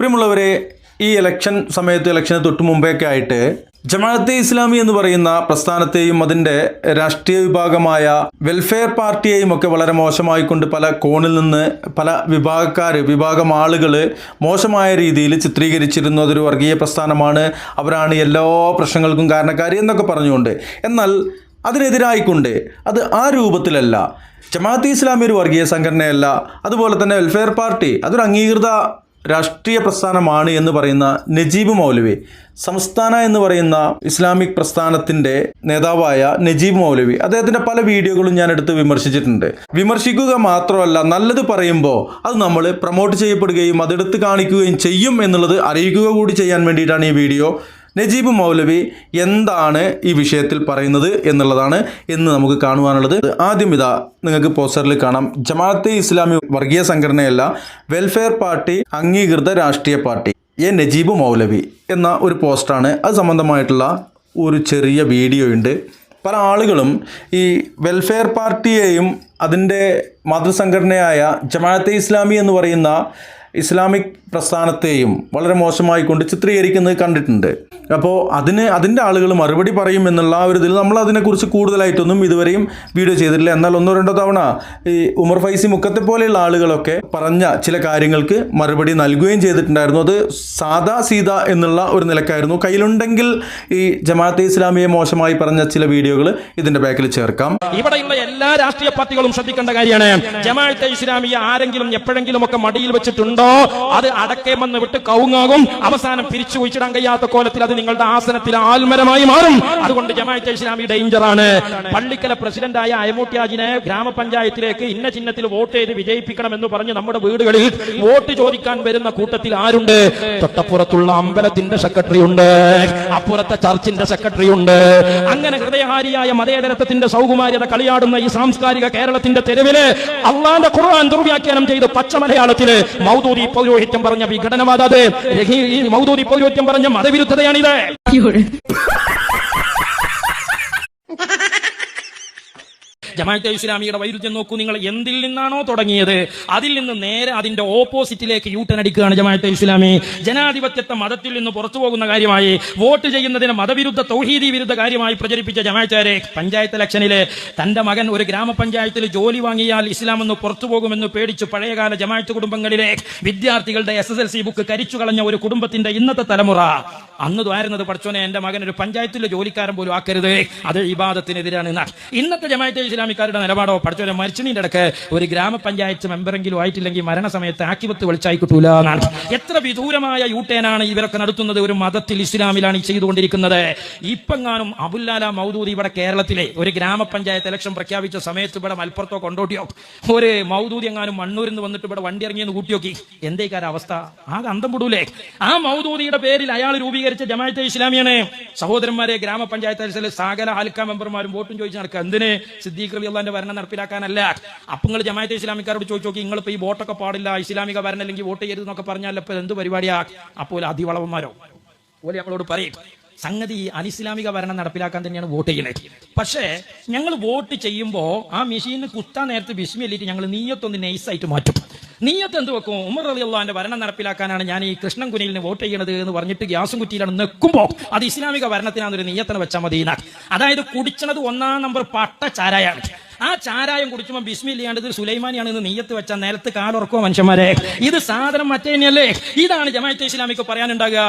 പ്രിയമുള്ളവരെ, ഈ ഇലക്ഷന് തൊട്ട് മുമ്പേയൊക്കെ ആയിട്ട് ജമാഅത്തെ ഇസ്ലാമി എന്ന് പറയുന്ന പ്രസ്ഥാനത്തെയും അതിൻ്റെ രാഷ്ട്രീയ വിഭാഗമായ വെൽഫെയർ പാർട്ടിയെയും ഒക്കെ വളരെ മോശമായിക്കൊണ്ട് പല കോണിൽ നിന്ന് പല വിഭാഗം ആളുകൾ മോശമായ രീതിയിൽ ചിത്രീകരിച്ചിരുന്നു. അതൊരു വർഗീയ പ്രസ്ഥാനമാണ്, അവരാണ് എല്ലാ പ്രശ്നങ്ങൾക്കും കാരണക്കാർ എന്നൊക്കെ പറഞ്ഞുകൊണ്ട്. എന്നാൽ അതിനെതിരായിക്കൊണ്ട് അത് ആ രൂപത്തിലല്ല. ജമാഅത്തെ ഇസ്ലാമി ഒരു വർഗീയ സംഘടനയല്ല, അതുപോലെ തന്നെ വെൽഫെയർ പാർട്ടി അതൊരു അംഗീകൃത രാഷ്ട്രീയ പ്രസ്ഥാനമാണ് എന്ന് പറയുന്ന നജീബ് മൗലവി, സംസ്ഥാന എന്ന് പറയുന്ന ഇസ്ലാമിക് പ്രസ്ഥാനത്തിൻ്റെ നേതാവായ നജീബ് മൗലവി, അദ്ദേഹത്തിൻ്റെ പല വീഡിയോകളും ഞാൻ എടുത്ത് വിമർശിച്ചിട്ടുണ്ട്. വിമർശിക്കുക മാത്രമല്ല, നല്ലത് പറയുമ്പോൾ അത് നമ്മൾ പ്രൊമോട്ട് ചെയ്യപ്പെടുകയും അതെടുത്ത് കാണിക്കുകയും ചെയ്യും എന്നുള്ളത് അറിയിക്കുക കൂടി ചെയ്യാൻ വേണ്ടിയിട്ടാണ് ഈ വീഡിയോ. നജീബ് മൗലവി എന്താണ് ഈ വിഷയത്തിൽ പറയുന്നത് എന്നുള്ളതാണ് ഇന്ന് നമുക്ക് കാണുവാനുള്ളത്. ആദ്യം ഇതാ നിങ്ങൾക്ക് പോസ്റ്ററിൽ കാണാം, ജമാഅത്തെ ഇസ്ലാമി വർഗീയ സംഘടനയല്ല, വെൽഫെയർ പാർട്ടി അംഗീകൃത രാഷ്ട്രീയ പാർട്ടി, നജീബ് മൗലവി എന്ന ഒരു പോസ്റ്റാണ്. അത് സംബന്ധമായിട്ടുള്ള ഒരു ചെറിയ വീഡിയോ ഉണ്ട്. പല ആളുകളും ഈ വെൽഫെയർ പാർട്ടിയെയും അതിൻ്റെ മാതൃസംഘടനയായ ജമാഅത്തെ ഇസ്ലാമി എന്ന് പറയുന്ന ഇസ്ലാമിക് പ്രസ്ഥാനത്തെയും വളരെ മോശമായി കൊണ്ട് ചിത്രീകരിക്കുന്നത് കണ്ടിട്ടുണ്ട്. അപ്പോൾ അതിൻ്റെ ആളുകൾ മറുപടി പറയും എന്നുള്ള ഒരു ഇതിൽ നമ്മൾ അതിനെക്കുറിച്ച് കൂടുതലായിട്ടൊന്നും ഇതുവരെയും വീഡിയോ ചെയ്തിട്ടില്ല. എന്നാൽ 1-2 തവണ ഈ ഉമർ ഫൈസി മുക്കത്തെ പോലെയുള്ള ആളുകളൊക്കെ പറഞ്ഞ ചില കാര്യങ്ങൾക്ക് മറുപടി നൽകുകയും ചെയ്തിട്ടുണ്ടായിരുന്നു. അത് സീത എന്നുള്ള ഒരു നിലക്കായിരുന്നു. കയ്യിലുണ്ടെങ്കിൽ ഈ ജമാഅത്തെ ഇസ്ലാമിയെ മോശമായി പറഞ്ഞ ചില വീഡിയോകൾ ഇതിൻ്റെ ബാക്കിൽ ചേർക്കാം. ഇവിടെയുള്ള എല്ലാ രാഷ്ട്രീയ പാർട്ടികളും ശ്രദ്ധിക്കേണ്ട കാര്യമാണ്, ജമാഅത്തെ ഇസ്ലാമിയെ ആരെങ്കിലും എപ്പോഴെങ്കിലും ഒക്കെ മടിയിൽ വെച്ചിട്ടുണ്ടോ അത് അടക്കേമെന്ന് വിട്ട് കവുങ്ങാകും, അവസാനം പിരിച്ചു കുഴിച്ചിടാൻ കഴിയാത്ത കോലത്തിൽ അത് നിങ്ങളുടെ ആസനത്തിൽ ആൽമരമായി മാറും. അതുകൊണ്ട് ജമാഅത്തെ ഇസ്ലാമി ഡേഞ്ചറാണ്. പള്ളിക്കല പ്രസിഡന്റായ അയമൂട്ട്യാജിനെ ഗ്രാമപഞ്ചായത്തിലേക്ക് ഇന്ന ചിഹ്നത്തിൽ വോട്ട് ചെയ്ത് വിജയിപ്പിക്കണമെന്ന് പറഞ്ഞ് നമ്മുടെ വീടുകളിൽ വോട്ട് ചോദിക്കാൻ വരുന്ന കൂട്ടത്തിൽ ആരുണ്ട്? തൊട്ടപ്പുറത്തുള്ള അമ്പലത്തിന്റെ സെക്രട്ടറി ഉണ്ട്, അപ്പുറത്തെ ചർച്ചിന്റെ സെക്രട്ടറി ഉണ്ട്. അങ്ങനെ ഹൃദയഹാരിയായ മതേതരത്വത്തിന്റെ സൗകുമാര്യത കളിയാടുന്ന ഈ സാംസ്കാരിക കേരളത്തിന്റെ തെരുവില് അള്ളാന്റെ ഖുർആൻ ദുർവ്യാഖ്യാനം ചെയ്ത് പച്ച മലയാളത്തില് മൗദൂദി പൗരോഹിത്യം പറഞ്ഞ വിഘടനവാദ, ഈ മൗദൂദി പൗരോഹിത്യം പറഞ്ഞ മതവിരുദ്ധതയാണിത്. ജമാഅത്തെ ഇസ്ലാമിയുടെ വൈരുദ്ധ്യം നോക്കൂ നിങ്ങൾ. എന്തിൽ നിന്നാണോ തുടങ്ങിയത് അതിൽ നിന്ന് നേരെ അതിന്റെ ഓപ്പോസിറ്റിലേക്ക് യൂട്ടൺ അടിക്കുകയാണ് ജമാഅത്തെ ഇസ്ലാമി. ജനാധിപത്യത്തെ മതത്തിൽ നിന്ന് പുറത്തു പോകുന്ന കാര്യമായി, വോട്ട് ചെയ്യുന്നതിന് മതവിരുദ്ധ തൗഹീദി വിരുദ്ധ കാര്യമായി പ്രചരിപ്പിച്ച ജമാഅത്തുകാരെ പഞ്ചായത്ത് ഇലക്ഷനിൽ തന്റെ മകൻ ഒരു ഗ്രാമപഞ്ചായത്തിൽ ജോലി വാങ്ങിയാൽ ഇസ്ലാം എന്ന് പുറത്തു പോകുമെന്ന് പേടിച്ച് പഴയകാല ജമാഅത്ത് കുടുംബങ്ങളിലെ വിദ്യാർത്ഥികളുടെ SSLC ബുക്ക് കരിച്ചു കളഞ്ഞ ഒരു കുടുംബത്തിന്റെ ഇന്നത്തെ തലമുറ അന്ന് ദ്വാരുന്നത്, പഠിച്ചോനെ എന്റെ മകൻ ഒരു പഞ്ചായത്തിലെ ജോലിക്കാരൻ പോലും ആക്കരുത്, അത് ഇബാദത്തിനെതിരാണ്. ഇന്നത്തെ ജമാഅത്തെ ഇസ്ലാമിക്കാരുടെ നിലപാടോ, പഠിച്ചോനെ മരിച്ചതിന്റെ ഇടയ്ക്ക് ഒരു ഗ്രാമപഞ്ചായത്ത് മെമ്പറെങ്കിലും ആയിട്ടില്ലെങ്കിൽ മരണസമയത്ത് ആക്കിവത്ത് വിളിച്ചായി കിട്ടൂല എന്നാണ്. എത്ര വിദൂരമായ യൂട്ടേനാണ് ഇവരൊക്കെ നടത്തുന്നത്. ഒരു മതത്തിൽ ഇസ്ലാമിലാണ് ഈ ചെയ്തുകൊണ്ടിരിക്കുന്നത്. ഇപ്പെങ്ങാനും അബുല്ലാല മൗദൂദി ഇവിടെ കേരളത്തിലെ ഒരു ഗ്രാമപഞ്ചായത്ത് ഇലക്ഷൻ പ്രഖ്യാപിച്ച സമയത്ത് ഇവിടെ മലപ്പുറത്തോ കൊണ്ടോട്ടിയോ ഒരു മൗദൂദി എങ്ങാനും മണ്ണൂരിൽ നിന്ന് വന്നിട്ട് ഇവിടെ വണ്ടി ഇറങ്ങിയെന്ന് കൂട്ടിയോക്കി, എന്തേക്കാര അവസ്ഥ? ആകെ അന്തം വിടൂലേ? ആ മൗദൂദിയുടെ പേരിൽ അയാൾ രൂപീകരിച്ച ജമാഅത്തെ ഇസ്ലാമിയാണ്. സഹോദരന്മാരെ, ഗ്രാമപഞ്ചായത്ത് സകല ഹൽക്ക മെമ്പർമാരും വോട്ടും ചോദിച്ച് നടക്കുക. എന്തിന്? സിദ്ദീഖ് റളിയല്ലാഹുവിന്റെ ഭരണം നടപ്പിലാക്കാനല്ല. അപ്പൊ നിങ്ങൾ ജമാഅത്തെ ഇസ്ലാമിക്കാരോട് ചോദിച്ചു നോക്കി, നിങ്ങൾ ഇപ്പൊ ഈ വോട്ടൊക്കെ പാടില്ല, ഇസ്ലാമിക ഭരണം അല്ലെങ്കിൽ വോട്ട് ചെയ്യരുത് എന്നൊക്കെ പറഞ്ഞാൽ ഇപ്പൊ എന്ത് പരിപാടിയാ? അപ്പോൾ അതിവളവന്മാരോ ഓലെ നമ്മളോട് പറയും, സംഗതി അനിസ്ലാമിക ഭരണം നടപ്പിലാക്കാൻ തന്നെയാണ് വോട്ട് ചെയ്യുന്നത്. പക്ഷേ ഞങ്ങൾ വോട്ട് ചെയ്യുമ്പോൾ ആ മെഷീന് കുത്താൻ നേരത്തെ ബിസ്മില്ലിട്ട് ഞങ്ങൾ നീയത്തൊന്ന് നൈസായിട്ട് മാറ്റും. നീയത്ത് എന്ത് വെക്കും? ഉമർ റളിയല്ലാഹുവിന്റെ ഭരണം നടപ്പിലാക്കാനാണ് ഞാൻ ഈ കൃഷ്ണൻ കുനിലിന് വോട്ട് ചെയ്യണത് എന്ന് പറഞ്ഞിട്ട് ഗ്യാസും കുറ്റിയിലാണ് നിൽക്കുമ്പോൾ അത് ഇസ്ലാമിക ഭരണത്തിനാണെന്നൊരു നീയത്തിന് വെച്ചാൽ മതി. അതായത് കുടിച്ചണത് 1-ാം നമ്പർ പട്ട ചാരായാണ്. ആ ചാരായം കുടിച്ചുമ്പോൾ ബിസ്മില്ലാണ്ട് ഇത് സുലൈമാനിയാണ് എന്ന് നീയത്ത് വെച്ചാൽ നിലത്ത് കാലുറക്കോ മനുഷ്യന്മാരെ? ഇത് സാധനം മറ്റേ തന്നെയല്ലേ? ഇതാണ് ജമാഅത്തെ ഇസ്ലാമിക്ക് പറയാനുണ്ടാകുക.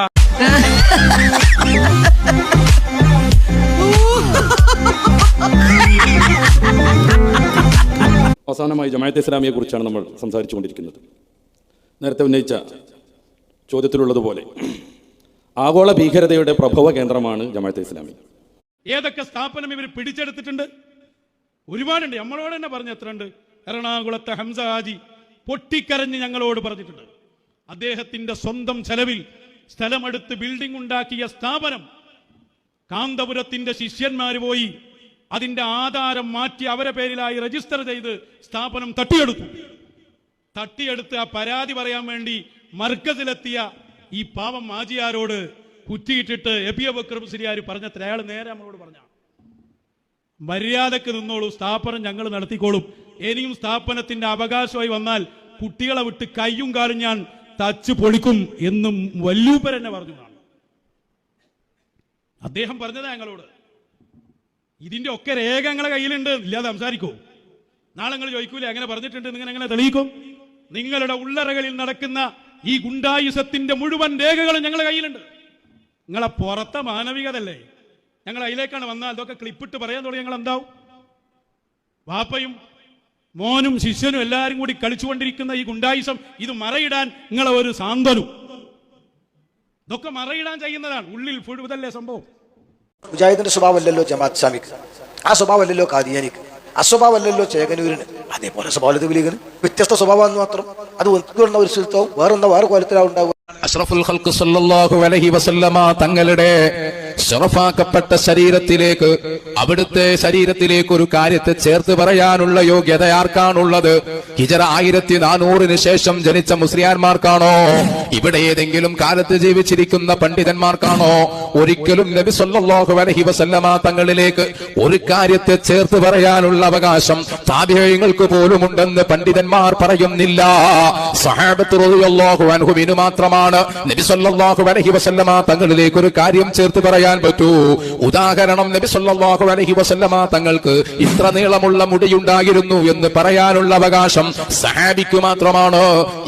അവസാനമായി ജമാഅത്തെ ഇസ്ലാമിയെ കുറിച്ചാണ് നമ്മൾ സംസാരിച്ചുകൊണ്ടിരിക്കുന്നത്. നേരത്തെ ഉന്നയിച്ച ചോദ്യത്തിലുള്ളതുപോലെ ആഗോള ഭീകരതയുടെ പ്രഭവ കേന്ദ്രമാണ് ജമാഅത്തെ ഇസ്ലാമി. ഏതൊക്കെ സ്ഥാപനം ഇവർ പിടിച്ചെടുത്തിട്ടുണ്ട്? ഒരുപാടുണ്ട്. നമ്മളോട് തന്നെ പറഞ്ഞ എത്ര ഉണ്ട്? എറണാകുളത്തെ ഹംസ ഹാജി പൊട്ടിക്കരഞ്ഞ് ഞങ്ങളോട് പറഞ്ഞിട്ടുണ്ട്. അദ്ദേഹത്തിന്റെ സ്വന്തം ചെലവിൽ സ്ഥലമെടുത്ത് ബിൽഡിംഗ് ഉണ്ടാക്കിയ സ്ഥാപനം കാന്തപുരത്തിന്റെ ശിഷ്യന്മാർ പോയി അതിന്റെ ആധാരം മാറ്റി അവരെ പേരിലായി രജിസ്റ്റർ ചെയ്ത് സ്ഥാപനം തട്ടിയെടുത്ത് ആ പരാതി പറയാൻ വേണ്ടി മർക്കസിലെത്തിയ ഈ പാവം മാജിയാരോട് കുറ്റിയിട്ടിട്ട് എബി അബൂബക്കർ മുസ്ലിയാർ പറഞ്ഞത്ര അയാൾ നേരെ നമ്മളോട് പറഞ്ഞ മര്യാദക്ക് നിന്നോളൂ, സ്ഥാപനം ഞങ്ങൾ നടത്തിക്കോളും. ഇനിയും സ്ഥാപനത്തിന്റെ അവകാശമായി വന്നാൽ കുട്ടികളെ വിട്ട് കയ്യും കാലും ഞാൻ തച്ച് പൊളിക്കും എന്നും വല്യൂപ്പർ എന്നെ പറഞ്ഞു. അദ്ദേഹം പറഞ്ഞതാ ഞങ്ങളോട്. ഇതിന്റെ ഒക്കെ രേഖ ഞങ്ങളെ കയ്യിലുണ്ട്. ഇല്ലാതെ സംസാരിക്കൂ. നാളെ നിങ്ങൾ ചോദിക്കൂലേ അങ്ങനെ പറഞ്ഞിട്ടുണ്ട്, നിങ്ങൾ എങ്ങനെ തെളിയിക്കും? നിങ്ങളുടെ ഉള്ളറകളിൽ നടക്കുന്ന ഈ ഗുണ്ടായുസത്തിന്റെ മുഴുവൻ രേഖകളും ഞങ്ങളുടെ കയ്യിലുണ്ട്. നിങ്ങളെ പുറത്തെ മാനവികതല്ലേ, ഞങ്ങൾ അതിലേക്കാണ് വന്നാൽ അതൊക്കെ ക്ലിപ്പിട്ട് പറയാൻ തുടങ്ങി ഞങ്ങൾ എന്താവും? വാപ്പയും മോനും ശിഷ്യനും എല്ലാവരും കൂടി കളിച്ചുകൊണ്ടിരിക്കുന്ന ഈ ഗുണ്ടായുസം ഇത് മറയിടാൻ നിങ്ങളെ ഒരു സാന്ത്വനം, ഇതൊക്കെ മറയിടാൻ ചെയ്യുന്നതാണ്. ഉള്ളിൽ ഫുഴുതല്ലേ സംഭവം. മുജാഹിദിന്റെ സ്വഭാവമല്ലല്ലോ ജമാഅത്ത് ഇസ്ലാമിക്ക്, ആ സ്വഭാവമല്ലല്ലോ ഖാദിയാനിക്ക്, അസ്വഭാവമല്ലല്ലോ ചേകനൂരിന്. അതേപോലെ സ്വഭാവ ലീഗിന് വ്യത്യസ്ത സ്വഭാവം മാത്രം. അത് ഒത്തുകൊണ്ട ഒരു സ്ഥലത്തവും വേറെ കോലത്തിലാവും ഉണ്ടാവുക. അഷ്റഫുൽ ഖൽഖ് സല്ലല്ലാഹു അലൈഹി വസല്ലമ തങ്ങളുടെ ശറഫാക്കപ്പെട്ട ശരീരത്തിലേക്ക്, അവിടുത്തെ ശരീരത്തിലേക്ക് ഒരു കാര്യത്തെ ചേർത്ത് പറയാനുള്ള യോഗ്യത ആർക്കാണുള്ളത്? ഹിജറ 1400 ശേഷം ജനിച്ച മുസ്ലിയാന്മാർക്കാണോ? ഇവിടെ ഏതെങ്കിലും കാലത്ത് ജീവിച്ചിരിക്കുന്ന പണ്ഡിതന്മാർക്കാണോ? ഒരിക്കലും നബി സല്ലല്ലാഹു അലൈഹി വസല്ലമ തങ്ങളിലേക്ക് ഒരു കാര്യത്തെ ചേർത്ത് പറയാനുള്ള അവകാശം താബിഈങ്ങൾക്ക് പോലുമുണ്ടെന്ന് പണ്ഡിതന്മാർ പറയുന്നില്ല. സഹാബത്ത് റളിയല്ലാഹു അൻഹുവിന് മാത്രമാണ് നബി സല്ലല്ലാഹു അലൈഹി വസല്ലമ തങ്ങളിലേക്ക് ഒരു കാര്യം ചേർത്ത് പറയാൻ പറ്റൂ. ഉദാഹരണം, നബി സല്ലല്ലാഹു അലൈഹി വസല്ലമ തങ്ങൾക്ക് ഇത്ര നീളമുള്ള മുടിയുണ്ടായിരുന്നു എന്ന് പറയാനുള്ള അവകാശം സഹാബിക്ക് മാത്രമാണ്.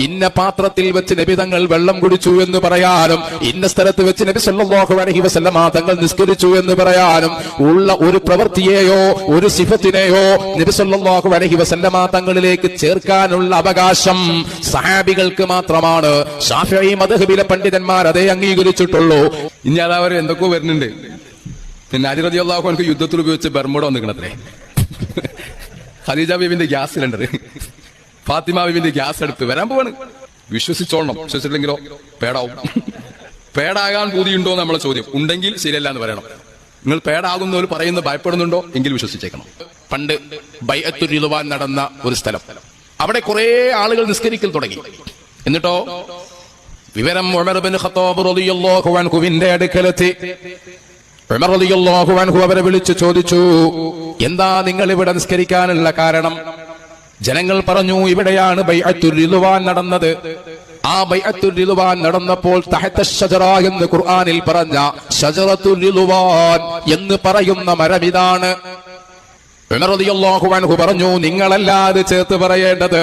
ഇന്ന പാത്രത്തിൽ വെച്ച് നബി തങ്ങൾ വെള്ളം കുടിച്ചു എന്ന് പറയാനും, ഇന്ന സ്ഥലത്ത് വെച്ച് നബി സല്ലല്ലാഹു അലൈഹി വസല്ലമ തങ്ങൾ നിസ്കരിച്ചു എന്ന് പറയാനും ഉള്ള ഒരു പ്രവൃത്തിയെയോ ഒരു സിഫത്തിനെയോ നബി സല്ലല്ലാഹു അലൈഹി വസല്ലമ തങ്ങളിലേക്ക് ചേർക്കാനുള്ള അവകാശം സഹാബികൾക്ക് മാത്രമാണ്. ശാഫിഈ മദ്ഹബിലെ പണ്ഡിതന്മാർ അതേ അംഗീകരിച്ചിട്ടുള്ളൂ. ഇനി അതവർ എന്തൊക്കെയോ വരുന്നുണ്ട്. പിന്നെ അലി റളിയല്ലാഹു അൻഹു യുദ്ധത്തിൽ ഉപയോഗിച്ച് ബർമുഡ വന്നിക്കണത്രേ. ഖദീജ ബീവിന്റെ ഗ്യാസ് സിലിണ്ടർ, ഫാത്തിമ ബീവിന്റെ ഗ്യാസ് അടുപ്പ് വരാൻ പോവാണ്. വിശ്വസിച്ചോളണം, വിശ്വസിച്ചില്ലെങ്കിലോ പേടാവും. പേടാകാൻ പൂതിയുണ്ടോ എന്ന് നമ്മളെ ചോദ്യം. ഉണ്ടെങ്കിൽ ശരിയല്ല എന്ന് പറയണം. നിങ്ങൾ പേടാകുന്നവർ പറയുന്നത് ഭയപ്പെടുന്നുണ്ടോ എങ്കിൽ വിശ്വസിച്ചേക്കണം. പണ്ട് ബൈഅത്തുർ റിദ്വാൻ നടന്ന ഒരു സ്ഥലം, അവിടെ കുറെ ആളുകൾ നിസ്കരിക്കൽ തുടങ്ങി. എന്നിട്ടോ വിവരം ഉമർ ഇബ്നു ഖത്താബ് റളിയല്ലാഹു അൻഹുവിന്റെ അടുക്കലെത്തി. ഉമർ റളിയല്ലാഹു അൻഹു അവരെ വിളിച്ചു ചോദിച്ചു, എന്താ നിങ്ങൾ ഇവിടെ നിസ്കരിക്കാനുള്ള കാരണം? ജനങ്ങൾ പറഞ്ഞു, ഇവിടെയാണ് ബൈഅത്തുർ റിദ്വാൻ നടന്നത്. ആ ബൈഅത്തുർ റിദ്വാൻ നടന്നപ്പോൾ തഹത ശജറ എന്ന് ഖുർആനിൽ പറഞ്ഞ ശജറത്തുർ റിദ്വാൻ എന്ന് പറയുന്ന മരം ഇതാണ്. ഉമർ റളിയല്ലാഹു അൻഹു പറഞ്ഞു, നിങ്ങളല്ലാതെ ചേർത്ത് പറയേണ്ടത്,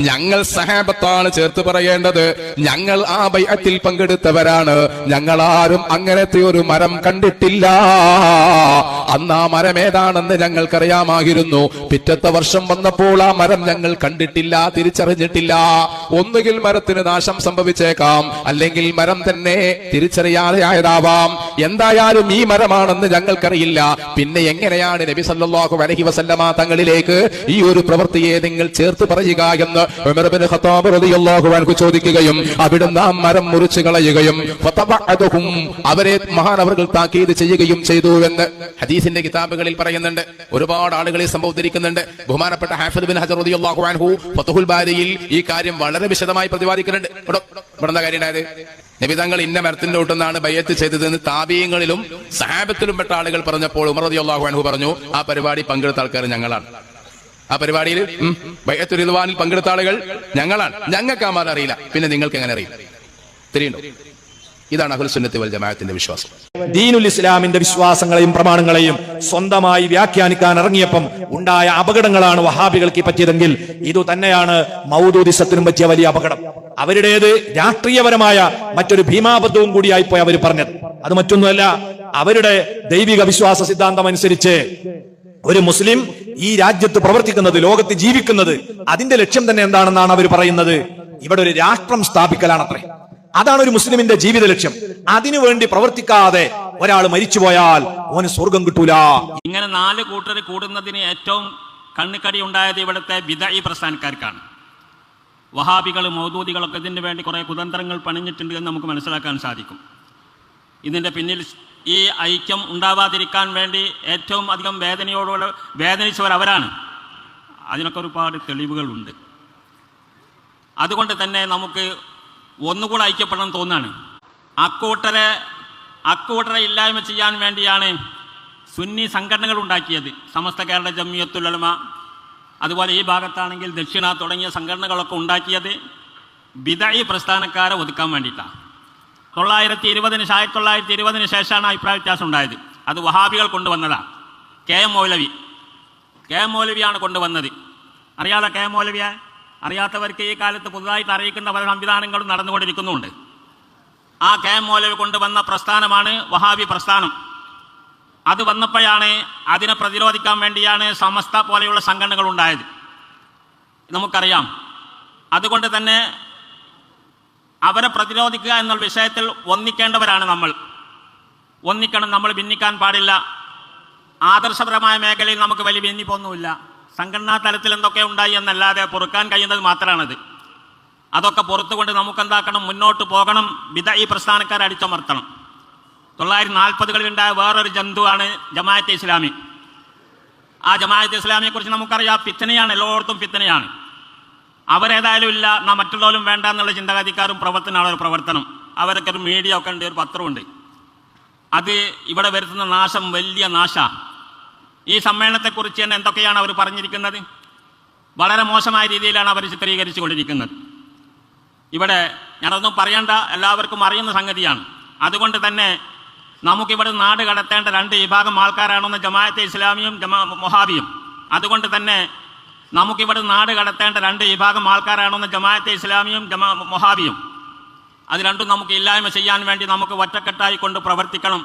ഞങ്ങൾ സഹാബത്താണ് ചേർത്ത് പറയേണ്ടത്. ഞങ്ങൾ ആ ബൈഅത്തിൽ പങ്കെടുത്തവരാണ്. ഞങ്ങളാരും അങ്ങനത്തെ ഒരു മരം കണ്ടിട്ടില്ല. അന്ന് ആ മരം ഏതാണെന്ന് ഞങ്ങൾക്കറിയാമായിരുന്നു. പിറ്റത്തെ വർഷം വന്നപ്പോൾ ആ മരം ഞങ്ങൾ കണ്ടിട്ടില്ല, തിരിച്ചറിഞ്ഞിട്ടില്ല. ഒന്നുകിൽ മരത്തിന് നാശം സംഭവിച്ചേക്കാം, അല്ലെങ്കിൽ മരം തന്നെ തിരിച്ചറിയാതെ ആയതാവാം. എന്തായാലും ഈ മരമാണെന്ന് ഞങ്ങൾക്കറിയില്ല. പിന്നെ എങ്ങനെയാണ് നബി സല്ലല്ലാഹു അലൈഹി വസല്ലമ തങ്ങളിലേക്ക് ഈ ഒരു പ്രവൃത്തിയെ നിങ്ങൾ ചേർത്ത് പറയുക എന്ന് ഉമർ ഇബ്നു ഖത്താബ് റളിയല്ലാഹു അൻഹു ചോദിക്കുകയും അവിടുന്ന് ആ മരം മുറിച്ചു കളയുകയും ഫതബഅദഹും അവരെ മഹാനവർകൾ താക്കീത് ചെയ്യുകയും ചെയ്തു എന്ന് ഹദീസിന്റെ കിതാബുകളിൽ പറയുന്നുണ്ട്. ഒരുപാട് ആളുകളെ സംഭവിച്ചിരിക്കുന്നുണ്ട്. ബഹുമാനപ്പെട്ട ഹാഫിദ് ബിൻ ഹജർ റളിയല്ലാഹു അൻഹു ഫത്ഹുൽ ബാരിയിൽ ഈ കാര്യം വളരെ വിശദമായി പ്രതിപാദിക്കുന്നുണ്ട്. ഇവിടെ എന്താ കാര്യം ഉണ്ടായത്? നബി തങ്ങൾ ഇന്ന മരത്തിന്റെ ഒട്ടുന്നാണ് ബയ്യത്ത് ചെയ്തതെന്ന് താബീയങ്ങളിലും സഹാബത്തിലും പെട്ട ആളുകൾ പറഞ്ഞപ്പോൾ ഉമർ റളിയല്ലാഹു അൻഹു പറഞ്ഞു, ആ പരിപാടി പങ്കെടുത്ത ആൾക്കാർ ഞങ്ങളാണ്. ആ പരിപാടിയിൽ ബയ്യത്തുർ റിദ്വാനിൽ പങ്കെടുത്ത ആളുകൾ ഞങ്ങളാണ്. ഞങ്ങൾക്ക് ആ മരം അറിയില്ല, പിന്നെ നിങ്ങൾക്ക് എങ്ങനെ അറിയില്ല? തിരിയുണ്ടോ? ഇതാണ് അഹ്ലുസ് സുന്നത്തി വൽ ജമാഅത്തിന്റെ വിശ്വാസം. ദീനുൽ ഇസ്ലാമിന്റെ വിശ്വാസങ്ങളെയും പ്രമാണങ്ങളെയും സ്വന്തമായി വ്യാഖ്യാനിക്കാൻ ഇറങ്ങിയപ്പം ഉണ്ടായ അപകടങ്ങളാണ് വഹാബികൾക്ക് പറ്റിയതെങ്കിൽ ഇതു തന്നെയാണ് മൗദൂദിസത്തിനും പറ്റിയ വലിയ അപകടം. അവരുടേത് രാഷ്ട്രീയപരമായ മറ്റൊരു ഭീമാബദ്ധവും കൂടിയായി പോയി അവർ പറഞ്ഞത്. അത് മറ്റൊന്നുമല്ല, അവരുടെ ദൈവിക വിശ്വാസ സിദ്ധാന്തം അനുസരിച്ച് ഒരു മുസ്ലിം ഈ രാജ്യത്ത് പ്രവർത്തിക്കുന്നത്, ലോകത്ത് ജീവിക്കുന്നത്, അതിന്റെ ലക്ഷ്യം തന്നെ എന്താണെന്നാണ് അവർ പറയുന്നത്? ഇവിടെ ഒരു രാഷ്ട്രം സ്ഥാപിക്കലാണത്രേ. അതാണ് ഒരു മുസ്ലിമിന്റെ ജീവിത ലക്ഷ്യം. അതിനുവേണ്ടി പ്രവർത്തിക്കാതെ ഒരാൾ മരിച്ചുപോയാൽ അവന് സ്വർഗം കിട്ടൂല. ഇങ്ങനെ 4 കൂട്ടർ കൂടുന്നതിന് ഏറ്റവും കണ്ണുകടി ഉണ്ടായത് ഇവിടുത്തെ ബിദഈ പ്രസ്ഥാനക്കാർക്കാണ്. വഹാബികൾ മൗദൂദികളൊക്കെ ഇതിന് വേണ്ടി കുറെ കുതന്ത്രങ്ങൾ പണിഞ്ഞിട്ടുണ്ട് എന്ന് നമുക്ക് മനസ്സിലാക്കാൻ സാധിക്കും. ഇതിന്റെ പിന്നിൽ ഈ ഐക്യം ഉണ്ടാവാതിരിക്കാൻ വേണ്ടി ഏറ്റവും അധികം വേദനയോടുകൂടെ വേദനിച്ചവർ അവരാണ്. അതിനൊക്കെ ഒരുപാട് തെളിവുകളുണ്ട്. അതുകൊണ്ട് തന്നെ നമുക്ക് ഒന്നുകൂടെ ഐക്യപ്പെടണം തോന്നാണ്. അക്കൂട്ടരെ ഇല്ലായ്മ ചെയ്യാൻ വേണ്ടിയാണ് സുന്നി സംഘടനകൾ ഉണ്ടാക്കിയത്. സമസ്ത കേരള ജംഇയ്യത്തുൽ ഉലമ, അതുപോലെ ഈ ഭാഗത്താണെങ്കിൽ ദക്ഷിണ തുടങ്ങിയ സംഘടനകളൊക്കെ ഉണ്ടാക്കിയത് ബിദഈ പ്രസ്ഥാനക്കാരെ ഒതുക്കാൻ വേണ്ടിയിട്ടാണ്. 1920 ശേഷമാണ് അഭിപ്രായ വ്യത്യാസം ഉണ്ടായത്. അത് വഹാബികൾ കൊണ്ടുവന്നതാണ്. കെ എം മൗലവിയാണ് കൊണ്ടുവന്നത്. അറിയാതെ കെ എം മൗലവിയെ? അറിയാത്തവർക്ക് ഈ കാലത്ത് പുതുതായിട്ട് അറിയിക്കേണ്ട പല സംവിധാനങ്ങളും നടന്നുകൊണ്ടിരിക്കുന്നുണ്ട്. ആ കെ എം മൗലവി കൊണ്ടുവന്ന പ്രസ്ഥാനമാണ് വഹാബി പ്രസ്ഥാനം. അത് വന്നപ്പോഴാണ് അതിനെ പ്രതിരോധിക്കാൻ വേണ്ടിയാണ് സമസ്ത പോലെയുള്ള സംഘടനകൾ ഉണ്ടായത്. നമുക്കറിയാം. അതുകൊണ്ട് തന്നെ അവരെ പ്രതിരോധിക്കുക എന്നുള്ള വിഷയത്തിൽ ഒന്നിക്കേണ്ടവരാണ് നമ്മൾ. ഒന്നിക്കണം, നമ്മൾ ഭിന്നിക്കാൻ പാടില്ല. ആദർശപരമായ മേഖലയിൽ നമുക്ക് വലിയ ഭിന്നിപ്പൊന്നുമില്ല. സംഘടനാ തലത്തിൽ എന്തൊക്കെ ഉണ്ടായി എന്നല്ലാതെ പൊറുക്കാൻ കഴിയുന്നത് മാത്രമാണത്. അതൊക്കെ പുറത്തുകൊണ്ട് നമുക്കെന്താക്കണം, മുന്നോട്ട് പോകണം. ബിദഈ പ്രസ്ഥാനക്കാരെ അടിച്ചമർത്തണം. 1940-കളിൽ ഉണ്ടായ വേറൊരു ജന്തുവാണ് ജമാഅത്തെ ഇസ്ലാമി. ആ ജമാഅത്തെ ഇസ്ലാമിയെ കുറിച്ച് നമുക്കറിയാം. ഫിത്നയാണ്, എല്ലായിടത്തും ഫിത്നയാണ്. അവരേതായാലും ഇല്ല, നാം മറ്റുള്ളവരും വേണ്ട എന്നുള്ള ചിന്താഗതിക്കാരും പ്രവർത്തനമാണ് ഒരു പ്രവർത്തനം. അവരൊക്കെ ഒരു മീഡിയ ഒക്കെ ഉണ്ട്, ഒരു പത്രമുണ്ട്. അത് ഇവിടെ വരുത്തുന്ന നാശം വലിയ നാശ. ഈ സമ്മേളനത്തെക്കുറിച്ച് തന്നെ എന്തൊക്കെയാണ് അവർ പറഞ്ഞിരിക്കുന്നത്? വളരെ മോശമായ രീതിയിലാണ് അവർ ചിത്രീകരിച്ചു കൊണ്ടിരിക്കുന്നത്. ഇവിടെ ഞാനതൊന്നും പറയേണ്ട, എല്ലാവർക്കും അറിയുന്ന സംഗതിയാണ്. അതുകൊണ്ട് തന്നെ നമുക്കിവിടെ നാട് കടത്തേണ്ട 2 വിഭാഗം ആൾക്കാരാണെന്ന് ജമാഅത്തെ ഇസ്ലാമിയും വഹാബിയും. അതുകൊണ്ട് തന്നെ നമുക്കിവിടെ നാട് കടത്തേണ്ട 2 വിഭാഗം ആൾക്കാരാണെന്ന് ജമാഅത്തെ ഇസ്ലാമിയും വഹാബിയും. അത് രണ്ടും നമുക്ക് ഇല്ലായ്മ ചെയ്യാൻ വേണ്ടി നമുക്ക് ഒറ്റക്കെട്ടായി കൊണ്ട് പ്രവർത്തിക്കണം.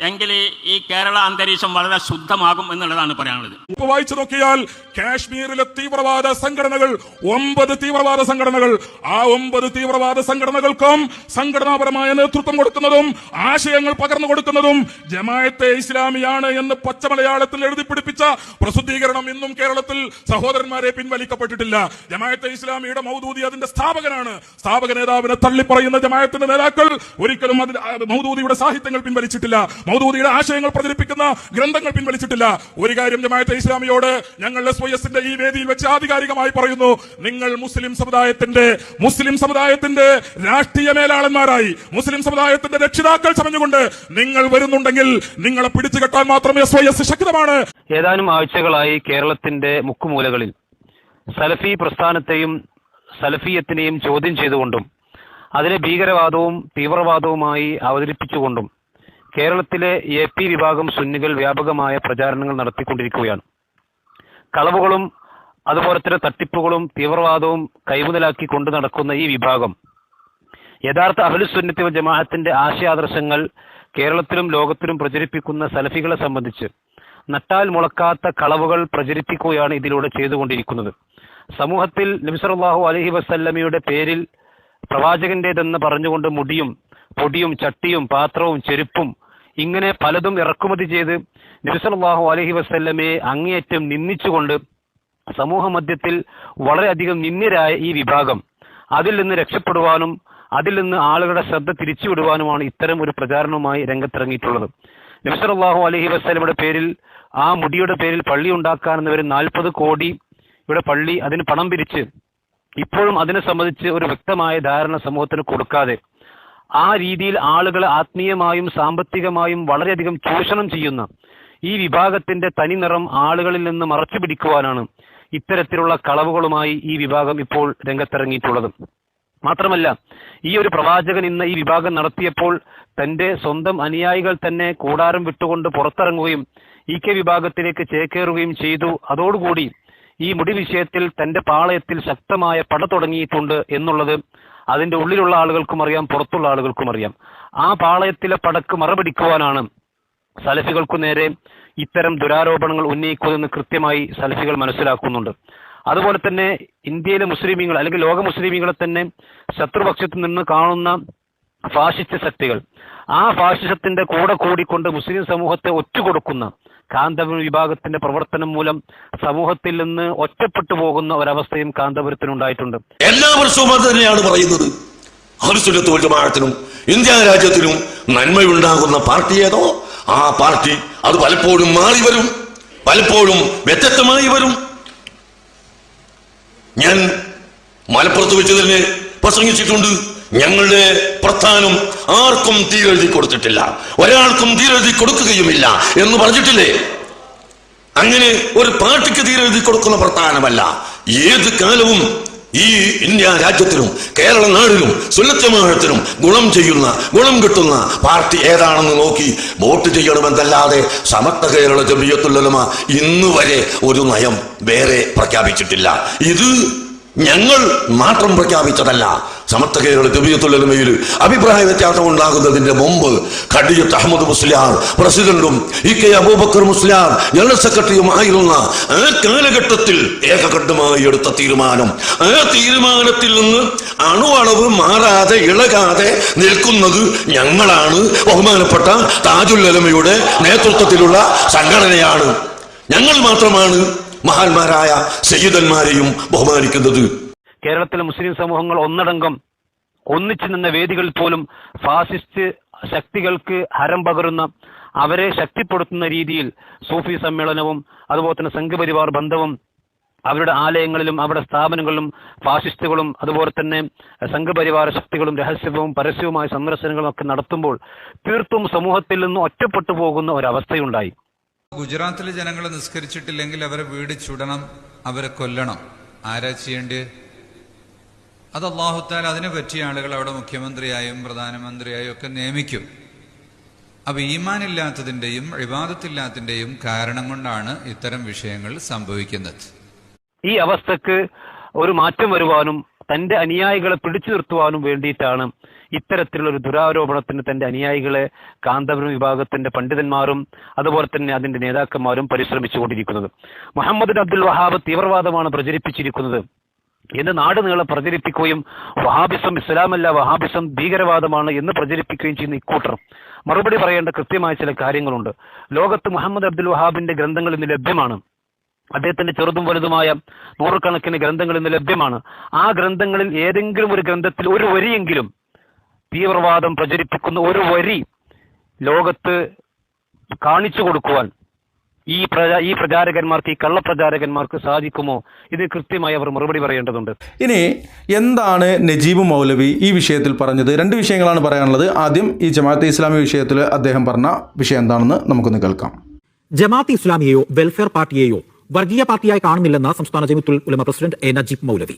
എങ്കിൽ ഈ കേരള അന്തരീക്ഷം വളരെ ശുദ്ധമാകും എന്നുള്ളതാണ് പറയാനുള്ളത്. വായിച്ചു നോക്കിയാൽ കാശ്മീരിലെ തീവ്രവാദ സംഘടനകൾ 9 തീവ്രവാദ സംഘടനകൾ, ആ 9 തീവ്രവാദ സംഘടനകൾക്കും സംഘടനാപരമായ നേതൃത്വം കൊടുക്കുന്നതും ആശയങ്ങൾ പകർന്നു കൊടുക്കുന്നതും ജമാഅത്തെ ഇസ്ലാമിയാണ് എന്ന് പച്ചമലയാളത്തിൽ എഴുതി പിടിപ്പിച്ച പ്രസിദ്ധീകരണം ഇന്നും കേരളത്തിൽ സഹോദരന്മാരെ പിൻവലിക്കപ്പെട്ടിട്ടില്ല. ജമാഅത്തെ ഇസ്ലാമിയുടെ മൗദൂദി അതിന്റെ സ്ഥാപകനാണ്. സ്ഥാപക നേതാവിനെ തള്ളിപ്പറയുന്ന ജമാഅത്തിന്റെ നേതാക്കൾ ഒരിക്കലും മൗദൂദിയുടെ സാഹിത്യങ്ങൾ പിൻവലിച്ചിട്ടില്ല. മൗദൂദിയുടെ ആശയങ്ങൾ പ്രചരിപ്പിക്കുന്ന ഗ്രന്ഥങ്ങൾ പിൻവലിച്ചിട്ടില്ല. ഒരു കാര്യം ജമാഅത്തെ ഇസ്ലാമിയോട് ഞങ്ങൾ SYSന്റെ ഈ വേദിയിൽ വെച്ച് ആധികാരികമായി പറയുന്നു: നിങ്ങൾ മുസ്ലിം സമുദായത്തിന്റെ രാഷ്ട്രീയ മേലാളന്മാരായി, മുസ്ലിം സമുദായത്തിന്റെ രക്ഷിതാക്കൾ ചമഞ്ഞുകൊണ്ട് നിങ്ങൾ വരുന്നുണ്ടെങ്കിൽ നിങ്ങളെ പിടിച്ചു കെട്ടാൻ മാത്രമേ SYS ശക്തമാണ്. ഏതാനും ആഴ്ചകളായി കേരളത്തിന്റെ മുക്കുമൂലകളിൽ സലഫി പ്രസ്ഥാനത്തെയും സലഫിയത്തിനെയും ചോദ്യം ചെയ്തുകൊണ്ടും അതിനെ ഭീകരവാദവും തീവ്രവാദവുമായി അവതരിപ്പിച്ചുകൊണ്ടും കേരളത്തിലെ AP വിഭാഗം സുന്നികൾ വ്യാപകമായ പ്രചാരണങ്ങൾ നടത്തിക്കൊണ്ടിരിക്കുകയാണ്. കളവുകളും അതുപോലെ തന്നെ തട്ടിപ്പുകളും തീവ്രവാദവും കൈമുതലാക്കി കൊണ്ടു നടക്കുന്ന ഈ വിഭാഗം യഥാർത്ഥ അഹ്ലുസുന്നത്തി വൽ ജമാഅത്തിന്റെ ആശയാദർശങ്ങൾ കേരളത്തിലും ലോകത്തിലും പ്രചരിപ്പിക്കുന്ന സലഫികളെ സംബന്ധിച്ച് നട്ടാൽ മുളക്കാത്ത കളവുകൾ പ്രചരിപ്പിക്കുകയാണ് ഇതിലൂടെ ചെയ്തുകൊണ്ടിരിക്കുന്നത്. സമൂഹത്തിൽ നബി സല്ലല്ലാഹു അലൈഹി വസല്ലമയുടെ പേരിൽ പ്രവാചകന്റേതെന്ന് പറഞ്ഞുകൊണ്ട് മുടിയും പൊടിയും ചട്ടിയും പാത്രവും ചെരുപ്പും ഇങ്ങനെ പലതും ഇറക്കുമതി ചെയ്ത് നബി സല്ലല്ലാഹു അലൈഹി വസല്ലമയെ അങ്ങേയറ്റം നിന്ദിച്ചുകൊണ്ട് സമൂഹ മധ്യത്തിൽ വളരെയധികം നിന്ദ്യരായ ഈ വിഭാഗം അതിൽ നിന്ന് രക്ഷപ്പെടുവാനും അതിൽ നിന്ന് ആളുകളുടെ ശ്രദ്ധ തിരിച്ചുവിടുവാനുമാണ് ഇത്തരം ഒരു പ്രചാരണവുമായി രംഗത്തിറങ്ങിയിട്ടുള്ളത്. നബി സല്ലല്ലാഹു അലൈഹി വസല്ലമയുടെ പേരിൽ, ആ മുടിയുടെ പേരിൽ പള്ളി ഉണ്ടാക്കാനെന്നവർ 40 കോടി ഇവിടെ പള്ളി അതിന് പണം പിരിച്ച് ഇപ്പോഴും അതിനെ സംബന്ധിച്ച് ഒരു വ്യക്തമായ ധാരണ സമൂഹത്തിന് കൊടുക്കാതെ ആ രീതിയിൽ ആളുകളെ ആത്മീയമായും സാമ്പത്തികമായും വളരെയധികം ചൂഷണം ചെയ്യുന്ന ഈ വിഭാഗത്തിന്റെ തനിനിറം ആളുകളിൽ നിന്ന് മറച്ചു പിടിക്കുവാനാണ് ഇത്തരത്തിലുള്ള കളവുകളുമായി ഈ വിഭാഗം ഇപ്പോൾ രംഗത്തിറങ്ങിയിട്ടുള്ളത്. മാത്രമല്ല, ഈ ഒരു പ്രവാചകൻ ഇന്ന് ഈ വിഭാഗം നടത്തിയപ്പോൾ തന്റെ സ്വന്തം അനുയായികൾ തന്നെ കൂടാരം വിട്ടുകൊണ്ട് പുറത്തിറങ്ങുകയും EK വിഭാഗത്തിലേക്ക് ചേക്കേറുകയും ചെയ്തു. അതോടുകൂടി ഈ മുടി വിഷയത്തിൽ തന്റെ പാളയത്തിൽ ശക്തമായ പട തുടങ്ങിയിട്ടുണ്ട് എന്നുള്ളത് അതിന്റെ ഉള്ളിലുള്ള ആളുകൾക്കും അറിയാം, പുറത്തുള്ള ആളുകൾക്കും അറിയാം. ആ പാളയത്തിലെ പടക്ക് മറപിടിക്കുവാനാണ് സലഫികൾക്കു നേരെ ഇത്തരം ദുരാരോപണങ്ങൾ ഉന്നയിക്കുന്നതെന്ന് കൃത്യമായി സലഫികൾ മനസ്സിലാക്കുന്നുണ്ട്. അതുപോലെ തന്നെ ഇന്ത്യയിലെ മുസ്ലിമീങ്ങൾ അല്ലെങ്കിൽ ലോക മുസ്ലിമീങ്ങളെ തന്നെ ശത്രുപക്ഷത്തു നിന്ന് കാണുന്ന ഫാഷിസ്റ്റ് ശക്തികൾ, ആ ഫാഷിസത്തിന്റെ കൂടെ കൂടിക്കൊണ്ട് മുസ്ലിം സമൂഹത്തെ ഒറ്റുകൊടുക്കുന്ന കാന്തപുരം വിഭാഗത്തിന്റെ പ്രവർത്തനം മൂലം സമൂഹത്തിൽ നിന്ന് ഒറ്റപ്പെട്ടു പോകുന്ന ഒരവസ്ഥയും കാന്തപുരത്തിനുണ്ടായിട്ടുണ്ട്. എല്ലാ വർഷവും അത് തന്നെയാണ് പറയുന്നത്. അഹ്ലുസുന്നത്ത് വൽ ജമാഅത്തിനും ഇന്ത്യ രാജ്യത്തിനും നന്മയുണ്ടാകുന്ന പാർട്ടി ഏതോ ആ പാർട്ടി അത് പലപ്പോഴും മാറി വരും, പലപ്പോഴും വ്യത്യസ്തമായി വരും. ഞാൻ മലപ്പുറത്ത് വെച്ച് തന്നെ പ്രസംഗിച്ചിട്ടുണ്ട്. ഞങ്ങളുടെ പ്രസ്ഥാനം ആർക്കും തീരെഴുതി കൊടുത്തിട്ടില്ല, ഒരാൾക്കും തീരെഴുതി കൊടുക്കുകയുമില്ല എന്ന് പറഞ്ഞിട്ടില്ലേ? അങ്ങനെ ഒരു പാർട്ടിക്ക് തീരെഴുതി കൊടുക്കുന്ന പ്രസ്ഥാനമല്ല. ഏത് കാലവും ഈ ഇന്ത്യ രാജ്യത്തിനും കേരള നാടിനും സുന്നത്തമാഴത്തിനും ഗുണം കിട്ടുന്ന പാർട്ടി ഏതാണെന്ന് നോക്കി വോട്ട് ചെയ്യണമെന്നല്ലാതെ സമസ്ത കേരള ജമിയത്തുൽ ഉലമ ഇന്ന് വരെ ഒരു നയം വേറെ പ്രഖ്യാപിച്ചിട്ടില്ല. ഇത് ഞങ്ങൾ മാത്രം പ്രഖ്യാപിച്ചതല്ല. സമസ്ത കേരള ജമിയത്തുൽ ഉലമയിൽ അഭിപ്രായ വ്യത്യാസം ഉണ്ടാകുന്നതിന്റെ മുമ്പ് ഖഡിയത്ത് അഹമ്മദ് മുസ്ലിയാർ പ്രസിഡന്റും ഇ കെ അബൂബക്കർ മുസ്ലിയാർ ജനറൽ സെക്രട്ടറിയുമായിരുന്ന ആ കാലഘട്ടത്തിൽ ഏകകണ്ഠമായി എടുത്ത തീരുമാനം, ആ തീരുമാനത്തിൽ നിന്ന് അണുവളവ് മാറാതെ ഇളകാതെ നിൽക്കുന്നത് ഞങ്ങളാണ്. ബഹുമാനപ്പെട്ട താജുൽ ഉലമയുടെ നേതൃത്വത്തിലുള്ള സംഘടനയാണ്. ഞങ്ങൾ മാത്രമാണ് മഹാന്മാരായ സയ്യിദന്മാരെയും ബഹുമാനിക്കുന്നത്. കേരളത്തിലെ മുസ്ലിം സമൂഹങ്ങൾ ഒന്നടങ്കം ഒന്നിച്ചു നിന്ന വേദികളിൽ പോലും ഫാസിസ്റ്റ് ശക്തികൾക്ക് ഹരം പകരുന്ന, അവരെ ശക്തിപ്പെടുത്തുന്ന രീതിയിൽ സൂഫി സമ്മേളനവും അതുപോലെ തന്നെ സംഘപരിവാർ ബന്ധവും അവരുടെ ആലയങ്ങളിലും അവരുടെ സ്ഥാപനങ്ങളിലും ഫാസിസ്റ്റുകളും അതുപോലെ തന്നെ സംഘപരിവാര ശക്തികളും രഹസ്യവും പരസ്യവുമായ സന്ദർശനങ്ങളും ഒക്കെ നടത്തുമ്പോൾ തീർത്തും സമൂഹത്തിൽ നിന്ന് ഒറ്റപ്പെട്ടു പോകുന്ന ഒരവസ്ഥയുണ്ടായി. ഗുജറാത്തിലെ ജനങ്ങൾ നിസ്കരിച്ചിട്ടില്ലെങ്കിൽ അവരെ വീട് ചുടണം, അവരെ കൊല്ലണം. ആരാ ചെയ്യേണ്ടത്? അത് അല്ലാഹു തആല അതിനെ പറ്റിയ ആളുകൾ അവിടെ മുഖ്യമന്ത്രിയായും പ്രധാനമന്ത്രിയായും ഒക്കെ നിയമിക്കും. അപ്പൊ ഈമാനില്ലാത്തതിന്റെയും ഇബാദത്തില്ലാത്തതിന്റെയും കാരണം കൊണ്ടാണ് ഇത്തരം വിഷയങ്ങൾ സംഭവിക്കുന്നത്. ഈ അവസ്ഥക്ക് ഒരു മാറ്റം വരുവാനും തന്റെ അനുയായികളെ പിടിച്ചു നിർത്തുവാനും വേണ്ടിയിട്ടാണ് ഇത്തരത്തിലുള്ള ഒരു ദുരാരോപണത്തിന് തന്റെ അനുയായികളെ കാന്തപുരം വിഭാഗത്തിന്റെ പണ്ഡിതന്മാരും അതുപോലെ തന്നെ അതിന്റെ നേതാക്കന്മാരും പരിശ്രമിച്ചുകൊണ്ടിരിക്കുന്നത്. മുഹമ്മദ് അബ്ദുൽ വഹാബ് തീവ്രവാദമാണ് പ്രചരിപ്പിച്ചിരിക്കുന്നത് എന്ന് നാട് നീളെ പ്രചരിപ്പിക്കുകയും വഹാബിസം ഇസ്ലാമല്ല, വഹാബിസം ഭീകരവാദമാണ് എന്ന് പ്രചരിപ്പിക്കുകയും ചെയ്യുന്ന ഇക്കൂട്ടർ മറുപടി പറയേണ്ട കൃത്യമായ ചില കാര്യങ്ങളുണ്ട്. ലോകത്ത് മുഹമ്മദ് അബ്ദുൽ വഹാബിന്റെ ഗ്രന്ഥങ്ങൾ ഇന്ന് ലഭ്യമാണ്. അദ്ദേഹത്തിന്റെ ചെറുതും വലുതുമായ നൂറുകണക്കിന് ഗ്രന്ഥങ്ങൾ ഇന്ന് ലഭ്യമാണ്. ആ ഗ്രന്ഥങ്ങളിൽ ഏതെങ്കിലും ഒരു ഗ്രന്ഥത്തിൽ ഒരു വരിയെങ്കിലും തീവ്രവാദം പ്രചരിപ്പിക്കുന്ന ഒരു വരി ലോകത്ത് കാണിച്ചു കൊടുക്കുവാൻ ഈ പ്രചാരകന്മാർക്ക്, ഈ കള്ളപ്രചാരകന്മാർക്ക് സാധിക്കുമോ? ഇത് കൃത്യമായി അവർ മറുപടി പറയേണ്ടതുണ്ട്. ഇനി എന്താണ് നജീബ് മൗലവി ഈ വിഷയത്തിൽ പറഞ്ഞത്? രണ്ട് വിഷയങ്ങളാണ് പറയാനുള്ളത്. ആദ്യം ഈ ജമാഅത്തെ ഇസ്ലാമി വിഷയത്തിൽ അദ്ദേഹം പറഞ്ഞ വിഷയം എന്താണെന്ന് നമുക്കൊന്ന് കേൾക്കാം. ജമാഅത്തെ ഇസ്ലാമിയെയോ വെൽഫെയർ പാർട്ടിയെയോ വർഗീയ പാർട്ടിയായി കാണുന്നില്ലെന്ന സംസ്ഥാന ജമിയത്തുൽ ഉലമ പ്രസിഡന്റ് എ നജീബ് മൗലവി.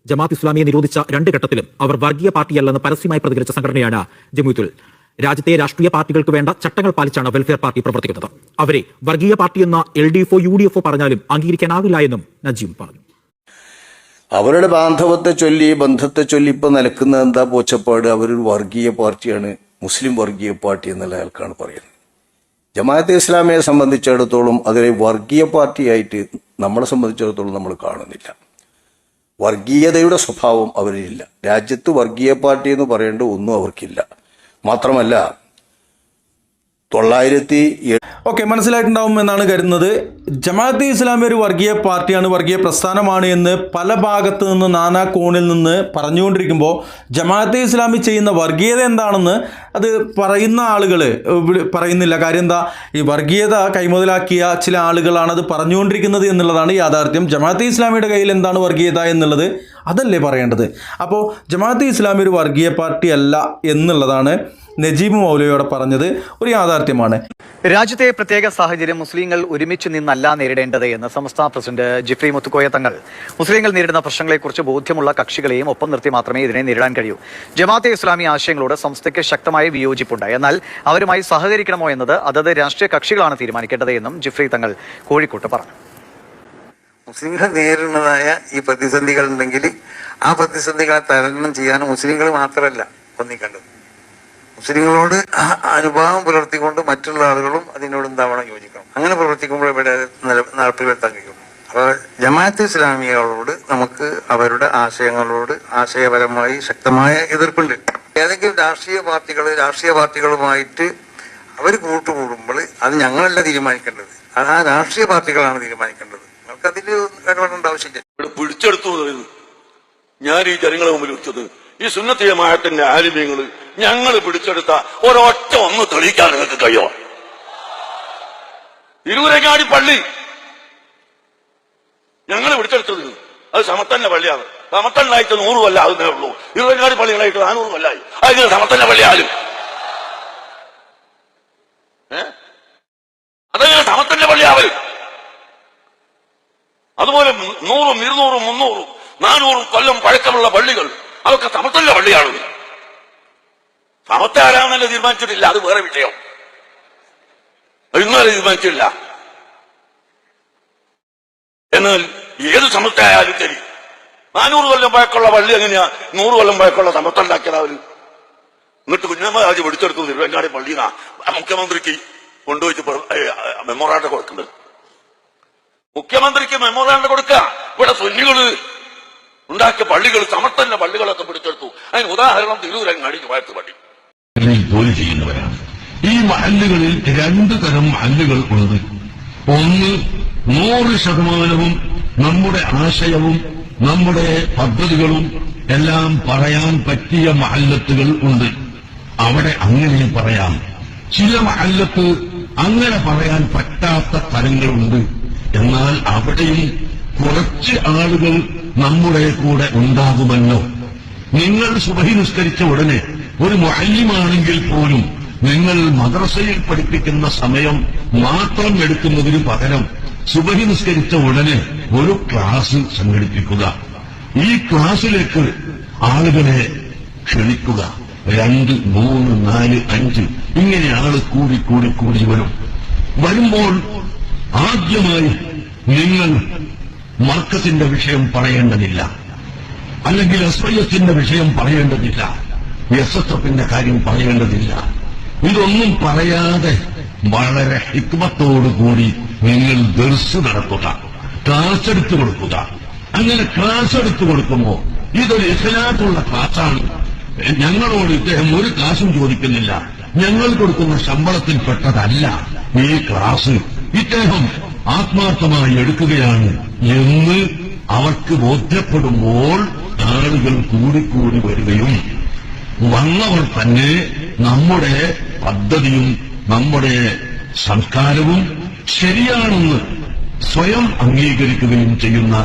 ജമാഅത്ത് ഇസ്ലാമിയെ നിരോധിച്ച 2 ഘട്ടത്തിലും അവർ വർഗീയ പാർട്ടിയല്ലെന്ന് പരസ്യമായി പ്രതികരിച്ച സംഘടനയാണ് ജമിയത്തുൽ. രാജ്യത്തെ രാഷ്ട്രീയ പാർട്ടികൾക്ക് വേണ്ട ചട്ടങ്ങൾ പാലിച്ചാണ് വെൽഫെയർ പാർട്ടി പ്രവർത്തിക്കുന്നത്. അവരെ വർഗീയ പാർട്ടി എന്ന LDFO UDFO പറഞ്ഞാലും അംഗീകരിക്കാനാവില്ല എന്നും നജീബ് പറഞ്ഞു. അവരുടെ ബന്ധത്തെ ചൊല്ലി ഇപ്പൊ നിലക്കുന്ന എന്താ പോച്ചപ്പാട്? അവരൊരു വർഗീയ പാർട്ടിയാണ്, മുസ്ലിം വർഗീയ പാർട്ടി എന്നുള്ള ആൾക്കാണ് പറയുന്നത്. ജമാഅത്തെ ഇസ്ലാമിയെ സംബന്ധിച്ചിടത്തോളം അതിനെ വർഗീയ പാർട്ടിയായിട്ട് നമ്മളെ സംബന്ധിച്ചിടത്തോളം നമ്മൾ കാണുന്നില്ല. വർഗീയതയുടെ സ്വഭാവം അവരിലില്ല. രാജ്യത്ത് വർഗീയ പാർട്ടി എന്ന് പറയേണ്ട ഒന്നും അവർക്കില്ല. മാത്രമല്ല 908 ഓക്കെ, മനസ്സിലായിട്ടുണ്ടാവും എന്നാണ് കരുതുന്നത്. ജമാഅത്തെ ഇസ്ലാമി ഒരു വർഗീയ പാർട്ടിയാണ്, വർഗീയ പ്രസ്ഥാനമാണ് എന്ന് പല ഭാഗത്ത് നിന്ന്, നാനാ കോണിൽ നിന്ന് പറഞ്ഞുകൊണ്ടിരിക്കുമ്പോൾ ജമാഅത്തെ ഇസ്ലാമി ചെയ്യുന്ന വർഗീയത എന്താണെന്ന് അത് പറയുന്ന ആളുകൾ പറയുന്നില്ല. കാര്യം എന്താ? ഈ വർഗീയത കൈമുതലാക്കിയ ചില ആളുകളാണ് അത് പറഞ്ഞുകൊണ്ടിരിക്കുന്നത് എന്നുള്ളതാണ് യാഥാർത്ഥ്യം. ജമാഅത്തെ ഇസ്ലാമിയുടെ കയ്യിൽ എന്താണ് വർഗീയത എന്നുള്ളത് അതല്ലേ പറയേണ്ടത്. അപ്പോൾ ജമാഅത്തെ ഇസ്ലാമി ഒരു വർഗീയ പാർട്ടി അല്ല എന്നുള്ളതാണ് നജീബ് മൗലവിയോട് പറഞ്ഞത്. ഒരു യാഥാർത്ഥ്യമാണ്. രാജ്യത്തെ പ്രത്യേക സാഹചര്യം മുസ്ലിങ്ങൾ ഒരുമിച്ച് നിന്നല്ല നേരിടേണ്ടത് എന്ന് സംസ്ഥാന പ്രസിഡന്റ് ജിഫ്രി മുത്തുക്കോയ തങ്ങൾ. മുസ്ലിങ്ങൾ നേരിടുന്ന പ്രശ്നങ്ങളെക്കുറിച്ച് ബോധ്യമുള്ള കക്ഷികളെയും ഒപ്പം നിർത്തി മാത്രമേ ഇതിനെ നേരിടാൻ കഴിയൂ. ജമാഅത്തെ ഇസ്ലാമി ആശയങ്ങളോട് സംസ്ഥയ്ക്ക് ശക്തമായ വിയോജിപ്പുണ്ട്. എന്നാൽ അവരുമായി സഹകരിക്കണമോ എന്നത് അതത് രാഷ്ട്രീയ കക്ഷികളാണ് തീരുമാനിക്കേണ്ടത് എന്നും ജിഫ്രി തങ്ങൾ കോഴിക്കോട്ട് പറഞ്ഞു. മുസ്ലിങ്ങൾ നേരിടുന്നതായ ഈ പ്രതിസന്ധികൾ ഉണ്ടെങ്കിൽ ആ പ്രതിസന്ധികളെ തരണം ചെയ്യാൻ മുസ്ലിങ്ങൾ മാത്രമല്ല ഒന്നിക്കേണ്ടത്. മുസ്ലിങ്ങളോട് അനുഭാവം പുലർത്തിക്കൊണ്ട് മറ്റുള്ള ആളുകളും അതിനോട് എന്താവണം, യോജിക്കണം. അങ്ങനെ പ്രവർത്തിക്കുമ്പോൾ ഇവിടെ നടപ്പിൽ വരുത്താൻ കഴിയും. അപ്പോൾ ജമാഅത്തെ ഇസ്ലാമികളോട് നമുക്ക് അവരുടെ ആശയങ്ങളോട് ആശയപരമായി ശക്തമായ എതിർപ്പുണ്ട്. ഏതെങ്കിലും രാഷ്ട്രീയ പാർട്ടികളുമായിട്ട് അവർ കൂട്ടുകൂടുമ്പോൾ അത് ഞങ്ങളല്ല തീരുമാനിക്കേണ്ടത്, അത് ആ രാഷ്ട്രീയ പാർട്ടികളാണ് തീരുമാനിക്കേണ്ടത്. നമുക്ക് അതിൽ ഇടപെടേണ്ട ആവശ്യമില്ല. ഇവിടെ പിടിച്ചെടുത്തു പറയുന്നത് ഞാൻ ഈ ജനങ്ങളെ മുമ്പിൽ വെച്ചത് ഈ സുന്നത്ത് ജമാഅത്തിന്റെ ആലിമീങ്ങൾ ഞങ്ങൾ പിടിച്ചെടുത്ത ഒരൊറ്റ ഒന്ന് തെളിയിക്കാൻ നിങ്ങൾക്ക് കഴിയോ? തിരൂരങ്ങാടി പള്ളി ഞങ്ങൾ പിടിച്ചെടുത്തത് അത് സമത്തന്റെ പള്ളിയാണ്. സമത്തനായിട്ട് 100 കൊല്ലം ആകുന്നേ ഉള്ളൂ. തിരൂരങ്ങാടി പള്ളികളായിട്ട് 400 കൊല്ലായി. അതിന് സമത്തന്റെ പള്ളിയാലും അതെങ്ങനെ സമത്തന്റെ പള്ളിയാവരും? അതുപോലെ 100, 200, 300 400 കൊല്ലം പഴക്കമുള്ള പള്ളികൾ അതൊക്കെ സമത്വല്ല പള്ളിയാണ്. സമത്വം ആരാണെന്നല്ല തീരുമാനിച്ചിട്ടില്ല, അത് വേറെ വിഷയം. ഇന്നലെ തീരുമാനിച്ചില്ല. എന്നാൽ ഏത് സമത്വമായാലും ശരി, 400 കൊല്ലം പഴക്കമുള്ള പള്ളി എങ്ങനെയാ 100 കൊല്ലം പഴക്കമുള്ള സമത്വം ഉണ്ടാക്കിയത് അവര്? എന്നിട്ട് കുഞ്ഞമ്മരാജ് പിടിച്ചെടുത്തു തിരുവങ്ങാടി പള്ളിനാ മുഖ്യമന്ത്രിക്ക് കൊണ്ടുപോയിട്ട് മെമ്മോറാണ്ടം കൊടുക്കുന്നത്. മുഖ്യമന്ത്രിക്ക് മെമ്മോറാണ്ടം കൊടുക്കുക. ഇവിടെ സുന്നികള് ഉണ്ടാക്കിയ പള്ളികൾ, സമത്വന്റെ പള്ളികളൊക്കെ പിടിച്ചെടുത്തു. അതിന് ഉദാഹരണം തിരൂരങ്ങാടി ജുമാഅത്ത് പള്ളി. ജോലി ചെയ്യുന്നവരാണ്. ഈ മഹല്ലുകളിൽ 2 തരം മഹല്ലുകൾ ഉണ്ട്. ഒന്ന് 100% നമ്മുടെ ആശയവും നമ്മുടെ പദ്ധതികളും എല്ലാം പറയാൻ പറ്റിയ മഹല്ലത്തുകൾ ഉണ്ട്. അവിടെ അങ്ങനെ പറയാം. ചില മഹല്ലത്ത് അങ്ങനെ പറയാൻ പറ്റാത്ത സ്ഥലങ്ങളുണ്ട്. എന്നാൽ അവിടെയും കുറച്ച് ആളുകൾ നമ്മുടെ കൂടെ ഉണ്ടാകുമല്ലോ. നിങ്ങൾ സുബഹി നിസ്കരിച്ച ഉടനെ ഒരു മുഅല്ലിമാണെങ്കിൽ പോലും നിങ്ങൾ മദ്രസയിൽ പഠിപ്പിക്കുന്ന സമയം മാത്രം എടുക്കുന്നതിന് പകരം സുബഹി നിസ്കരിച്ച ഉടനെ ഒരു ക്ലാസ് സംഘടിപ്പിക്കുക. ഈ ക്ലാസ്സിലേക്ക് ആളുകളെ ക്ഷണിക്കുക. 2, 3, 4, 5 ഇങ്ങനെ ആള് കൂടി വരും. വരുമ്പോൾ ആദ്യമായി നിങ്ങൾ മർക്കസിന്റെ വിഷയം പറയേണ്ടതില്ല, അല്ലെങ്കിൽ SYSന്റെ വിഷയം പറയേണ്ടതില്ല, SSFന്റെ കാര്യം പറയേണ്ടതില്ല. ഇതൊന്നും പറയാതെ വളരെ ഹിക്മത്തോടുകൂടി നിങ്ങൾ ദർസ് നടത്തുക, ക്ലാസ് എടുത്തു കൊടുക്കുക. അങ്ങനെ ക്ലാസ് എടുത്തു കൊടുക്കുമ്പോൾ ഇതൊരു ഇഖ്ലാസുള്ള ക്ലാസ്സാണ്. ഞങ്ങളോട് ഇദ്ദേഹം ഒരു ക്ലാസും ചോദിക്കുന്നില്ല, ഞങ്ങൾ കൊടുക്കുന്ന ശമ്പളത്തിൽ പെട്ടതല്ല ഈ ക്ലാസ്, ഇദ്ദേഹം ആത്മാർത്ഥമായി എടുക്കുകയാണ് എന്ന് അവർക്ക് ബോധ്യപ്പെടുമ്പോൾ ആളുകൾ കൂടി വരികയും വന്നവർ തന്നെ നമ്മുടെ പദ്ധതിയും നമ്മുടെ സംസ്കാരവും ശരിയാണെന്ന് സ്വയം അംഗീകരിക്കുകയും ചെയ്യുന്ന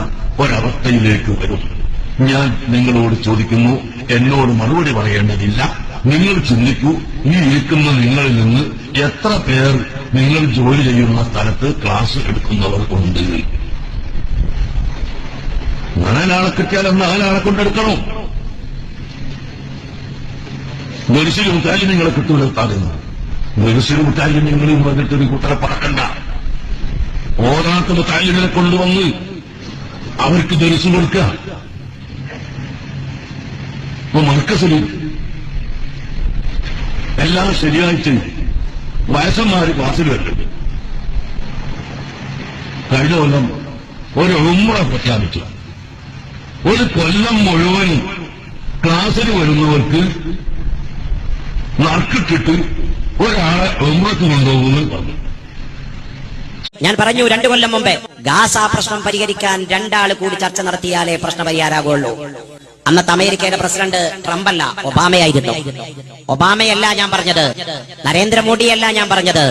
ഒരവസ്ഥയിലേക്ക് വരും. ഞാൻ നിങ്ങളോട് ചോദിക്കുന്നു, എന്നോട് മറുപടി പറയേണ്ടതില്ല. നിങ്ങൾ ചിന്തിക്കൂ, ഈ ഇരിക്കുന്ന നിങ്ങളിൽ നിന്ന് എത്ര പേർ നിങ്ങൾ ജോലി ചെയ്യുന്ന സ്ഥലത്ത് ക്ലാസ് എടുക്കുന്നവർ ഉണ്ട്? 4 ആളെ കിട്ടിയാൽ 4 ആളെ കൊണ്ടെടുക്കണം. ദർസിലും മുത്താലിമിങ്ങളെ കിട്ടൂലെത്താകുന്നു. ദർസിലും മുത്താലിമിങ്ങളിൽ വന്നിട്ടൊരു കൂട്ടരെ പറക്കണ്ട. ഓരാത്ത മുത്താലിമിനെ കൊണ്ടുവന്ന് അവർക്ക് ദർസ് കൊടുക്കുക. മർക്കസിൽ എല്ലാ ശനിയാഴ്ചയും വയസ്സന്മാര് ക്ലാസ്സിൽ വരുന്നുണ്ട്. കഴിഞ്ഞ കൊല്ലം ഒരു ഉംറ പ്രഖ്യാപിച്ചു. ഒരു കൊല്ലം മുഴുവനും ക്ലാസ്സിൽ വരുന്നവർക്ക് നറുക്കിട്ടിട്ട് ഒരാളെ ഉംറക്ക് കൊണ്ടുപോകുമെന്ന് പറഞ്ഞു. ഞാൻ പറഞ്ഞു 2 കൊല്ലം മുമ്പേ ഗാസ പ്രശ്നം പരിഹരിക്കാൻ 2 ആൾ കൂടി ചർച്ച നടത്തിയാലേ പ്രശ്ന പരിഹാരമാകുള്ളൂ. അന്നത്തെ അമേരിക്കയുടെ പ്രസിഡന്റ് ട്രംപ് അല്ല, ഒബാമയായിരുന്നു. ഒബാമയല്ല ഞാൻ പറഞ്ഞത്, നരേന്ദ്രമോദിയല്ല ഞാൻ പറഞ്ഞത്.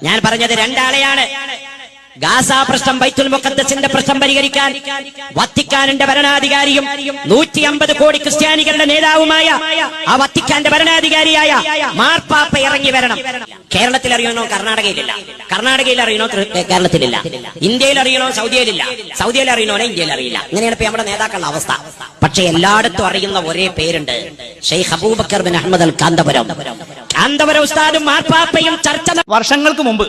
ഞാൻ പറഞ്ഞത് 2 ആളെയാണ്. ഗാസ പ്രശ്നം, ബൈത്തുൽ മുഖദ്ദസിന്റെ പ്രശ്നം പരിഹരിക്കാൻ വത്തിക്കാനിന്റെ ഭരണാധികാരിയും 150 കോടി ക്രിസ്ത്യാനികളുടെ നേതാവുമായ ആ വത്തിക്കാന്റെ ഭരണാധികാരിയായ മാർപ്പാപ്പ ഇറങ്ങി വരണം. കേരളത്തിൽ അറിയണോ? കർണാടകയിലില്ല. കർണാടകയിൽ അറിയണോ? കേരളത്തിലില്ല. ഇന്ത്യയിൽ അറിയണോ? സൗദിയിലില്ല. സൗദിയിൽ അറിയണോനെ ഇന്ത്യയിൽ അറിയില്ല. ഇങ്ങനെയാണ് ഇപ്പൊ നമ്മുടെ നേതാക്കളുടെ അവസ്ഥ. പക്ഷെ എല്ലായിടത്തും അറിയുന്ന ഒരേ പേരുണ്ട്, ഷെയ്ഖ് അബൂബക്കർ ബിൻ അഹ്മദ് അൽ കാന്തപുരം. കാന്തപുരം ഉസ്താദും മാർപ്പാപ്പയും ചർച്ച വർഷങ്ങൾക്ക് മുമ്പ്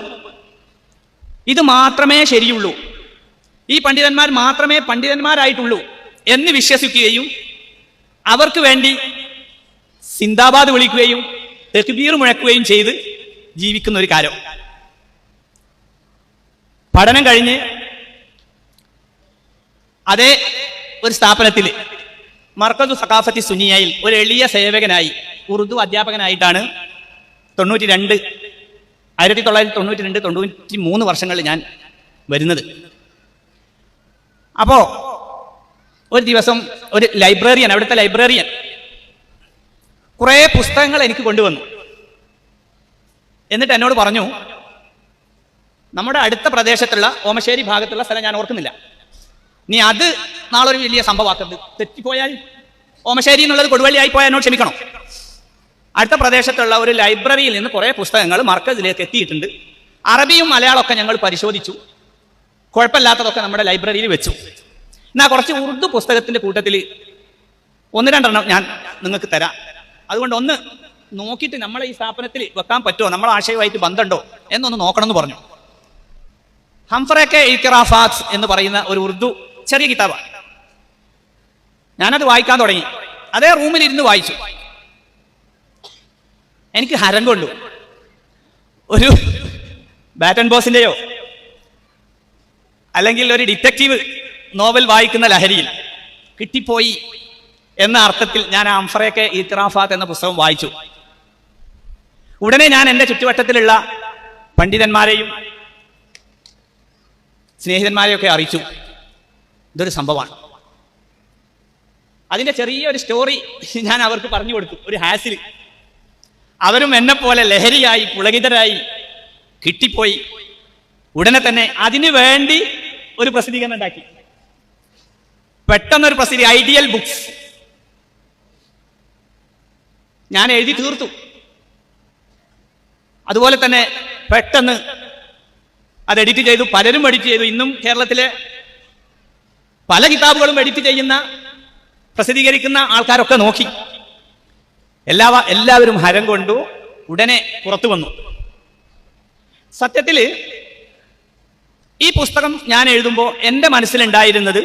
ഇത് മാത്രമേ ശരിയുള്ളൂ, ഈ പണ്ഡിതന്മാർ മാത്രമേ പണ്ഡിതന്മാരായിട്ടുള്ളൂ എന്ന് വിശ്വസിക്കുകയും അവർക്ക് വേണ്ടി സിന്ദാബാദ് വിളിക്കുകയും തക്ബീർ മുഴക്കുകയും ചെയ്ത് ജീവിക്കുന്ന ഒരു കാലം. പഠനം കഴിഞ്ഞ് അതേ ഒരു സ്ഥാപനത്തിൽ മർക്കസു സഖാഫത്തി സുന്നിയയിൽ ഒരു എളിയ സേവകനായി ഉറുദു അധ്യാപകനായിട്ടാണ് 1992-93 വർഷങ്ങളിൽ ഞാൻ വരുന്നത്. അപ്പോ ഒരു ദിവസം ഒരു ലൈബ്രറിയൻ, അവിടുത്തെ ലൈബ്രറിയൻ കുറേ പുസ്തകങ്ങൾ എനിക്ക് കൊണ്ടുവന്നു. എന്നിട്ട് എന്നോട് പറഞ്ഞു, നമ്മുടെ അടുത്ത പ്രദേശത്തുള്ള ഓമശ്ശേരി ഭാഗത്തുള്ള സ്ഥലം ഞാൻ ഓർക്കുന്നില്ല, നീ അത് നാളെ ഒരു വലിയ സംഭവമാക്കരുത്, തെറ്റിപ്പോയാൽ ഓമശ്ശേരി എന്നുള്ളത് കൊടുവള്ളിയായി പോയാൽ എന്നോട് ക്ഷമിക്കണം. അടുത്ത പ്രദേശത്തുള്ള ഒരു ലൈബ്രറിയിൽ നിന്ന് കുറേ പുസ്തകങ്ങൾ മർക്കസിലേക്ക് എത്തിയിട്ടുണ്ട്. അറബിയും മലയാളമൊക്കെ ഞങ്ങൾ പരിശോധിച്ചു, കുഴപ്പമില്ലാത്തതൊക്കെ നമ്മുടെ ലൈബ്രറിയിൽ വെച്ചു. എന്നാ കുറച്ച് ഉറുദു പുസ്തകത്തിന്റെ കൂട്ടത്തിൽ 1-2 ഞാൻ നിങ്ങൾക്ക് തരാം. അതുകൊണ്ട് ഒന്ന് നോക്കിയിട്ട് നമ്മളെ ഈ സ്ഥാപനത്തിൽ വെക്കാൻ പറ്റുമോ, നമ്മളെ ആശയമായിട്ട് ബന്ധമുണ്ടോ എന്നൊന്ന് നോക്കണം എന്ന് പറഞ്ഞു. ഹംഫറക്കെ ഇഖ്തിറാഫാത്ത് എന്ന് പറയുന്ന ഒരു ഉറുദു ചെറിയ കിതാബാണ്. ഞാനത് വായിക്കാൻ തുടങ്ങി. അതേ റൂമിലിരുന്ന് വായിച്ചു. എനിക്ക് ഹരം കൊണ്ടു. ഒരു ബാറ്റൻ ബോസിന്റെയോ അല്ലെങ്കിൽ ഒരു ഡിറ്റക്റ്റീവ് നോവൽ വായിക്കുന്ന ലഹരിയിൽ കിട്ടിപ്പോയി എന്ന അർത്ഥത്തിൽ ഞാൻ ഹംഫറക്കെ ഇഖ്തിറാഫാത്ത് എന്ന പുസ്തകം വായിച്ചു. ഉടനെ ഞാൻ എൻ്റെ ചുറ്റുവട്ടത്തിലുള്ള പണ്ഡിതന്മാരെയും സ്നേഹിതന്മാരെയൊക്കെ അറിയിച്ചു, ഇതൊരു സംഭവമാണ്. അതിൻ്റെ ചെറിയൊരു സ്റ്റോറി ഞാൻ അവർക്ക് പറഞ്ഞു കൊടുത്തു, ഒരു ഹാസിൽ. അവരും എന്നെ പോലെ ലഹരിയായി പുളകിതരായി കിട്ടിപ്പോയി. ഉടനെ തന്നെ അതിനു വേണ്ടി ഒരു പ്രസിദ്ധീകരണം ഉണ്ടാക്കി. പെട്ടെന്നൊരു പ്രസിദ്ധീ ഐഡിയൽ ബുക്സ് ഞാൻ എഴുതി തീർത്തു. അതുപോലെ തന്നെ പെട്ടെന്ന് അത് എഡിറ്റ് ചെയ്തു. പലരും എഡിറ്റ് ചെയ്തു. ഇന്നും കേരളത്തിലെ പല കിതാബുകളും എഡിറ്റ് ചെയ്യുന്ന പ്രസിദ്ധീകരിക്കുന്ന ആൾക്കാരൊക്കെ നോക്കി. എല്ലാവരും ഹരം കൊണ്ടു. ഉടനെ പുറത്തു വന്നു. സത്യത്തിൽ ഈ പുസ്തകം ഞാൻ എഴുതുമ്പോൾ എൻ്റെ മനസ്സിലുണ്ടായിരുന്നത്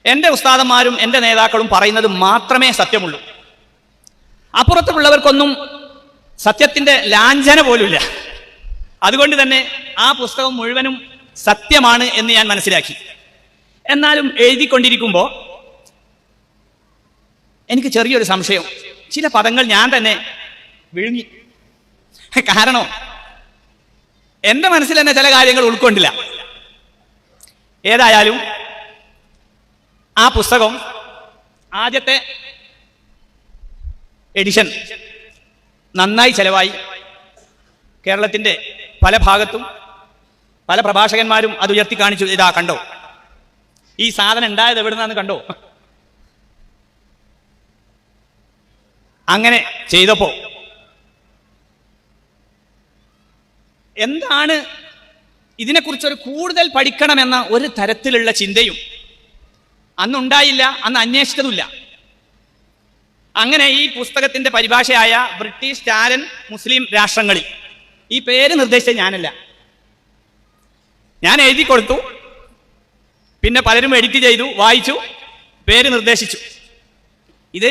എൻ്റെ ഉസ്താദന്മാരും എൻ്റെ നേതാക്കളും പറയുന്നത് മാത്രമേ സത്യമുള്ളൂ. അപ്പുറത്തുള്ളവർക്കൊന്നും സത്യത്തിന്റെ ലാഞ്ചന പോലുമില്ല. അതുകൊണ്ട് തന്നെ ആ പുസ്തകം മുഴുവനും സത്യമാണ് എന്ന് ഞാൻ മനസ്സിലാക്കി. എന്നാലും എഴുതിക്കൊണ്ടിരിക്കുമ്പോൾ എനിക്ക് ചെറിയൊരു സംശയം. ചില പദങ്ങൾ ഞാൻ തന്നെ വിഴുങ്ങി. കാരണം എൻ്റെ മനസ്സിൽ തന്നെ ചില കാര്യങ്ങൾ ഉൾക്കൊണ്ടില്ല. ഏതായാലും ആ പുസ്തകം ആദ്യത്തെ എഡിഷൻ നന്നായി ചെലവായി. കേരളത്തിൻ്റെ പല ഭാഗത്തും പല പ്രഭാഷകന്മാരും അത് ഉയർത്തി കാണിച്ചു. ഇതാ കണ്ടോ, ഈ സാധനം ഉണ്ടായത് എവിടുന്നാന്ന് കണ്ടോ. അങ്ങനെ ചെയ്തപ്പോ എന്താണ് ഇതിനെക്കുറിച്ചൊരു കൂടുതൽ പഠിക്കണമെന്ന ഒരു തരത്തിലുള്ള ചിന്തയും അന്നുണ്ടായില്ല, അന്ന് അന്വേഷിച്ചതുമില്ല. അങ്ങനെ ഈ പുസ്തകത്തിന്റെ പരിഭാഷയായ ബ്രിട്ടീഷ് ചാരൻ മുസ്ലിം രാഷ്ട്രങ്ങളിൽ, ഈ പേര് നിർദ്ദേശിച്ചത് ഞാനല്ല, ഞാൻ എഴുതി കൊടുത്തു. പിന്നെ പലരും എഡിറ്റ് ചെയ്തു, വായിച്ചു, പേര് നിർദ്ദേശിച്ചു. ഇത്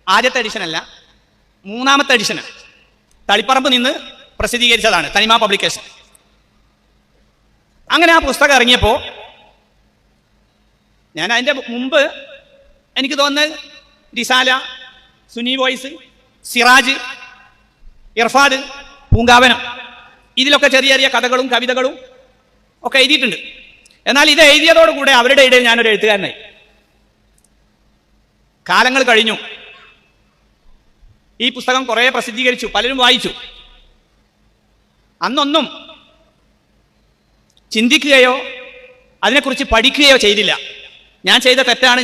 ആദ്യത്തെ എഡിഷൻ അല്ല, 3ാമത്തെ എഡിഷനാണ്. തളിപ്പറമ്പ് നിന്ന് പ്രസിദ്ധീകരിച്ചതാണ്, തനിമ പബ്ലിക്കേഷൻ. അങ്ങനെ ആ പുസ്തകം ഇറങ്ങിയപ്പോൾ ഞാൻ അതിൻ്റെ മുമ്പ് എനിക്ക് തോന്നുന്നത് റിസാല, സുന്നി വോയിസ്, സിറാജ്, ഇർഫാദ്, പൂങ്കാവനം, ഇതിലൊക്കെ ചെറിയ ചെറിയ കഥകളും കവിതകളും ഒക്കെ എഴുതിയിട്ടുണ്ട്. എന്നാൽ ഇത് എഴുതിയതോടുകൂടെ അവരുടെ ഇടയിൽ ഞാനൊരു എഴുത്തുകാരനായി. കാലങ്ങൾ കഴിഞ്ഞു. ഈ പുസ്തകം കുറേ പ്രസിദ്ധീകരിച്ചു, പലരും വായിച്ചു. അന്നൊന്നും ചിന്തിക്കുകയോ അതിനെക്കുറിച്ച് പഠിക്കുകയോ ചെയ്തില്ല. ഞാൻ ചെയ്ത തെറ്റാണ്,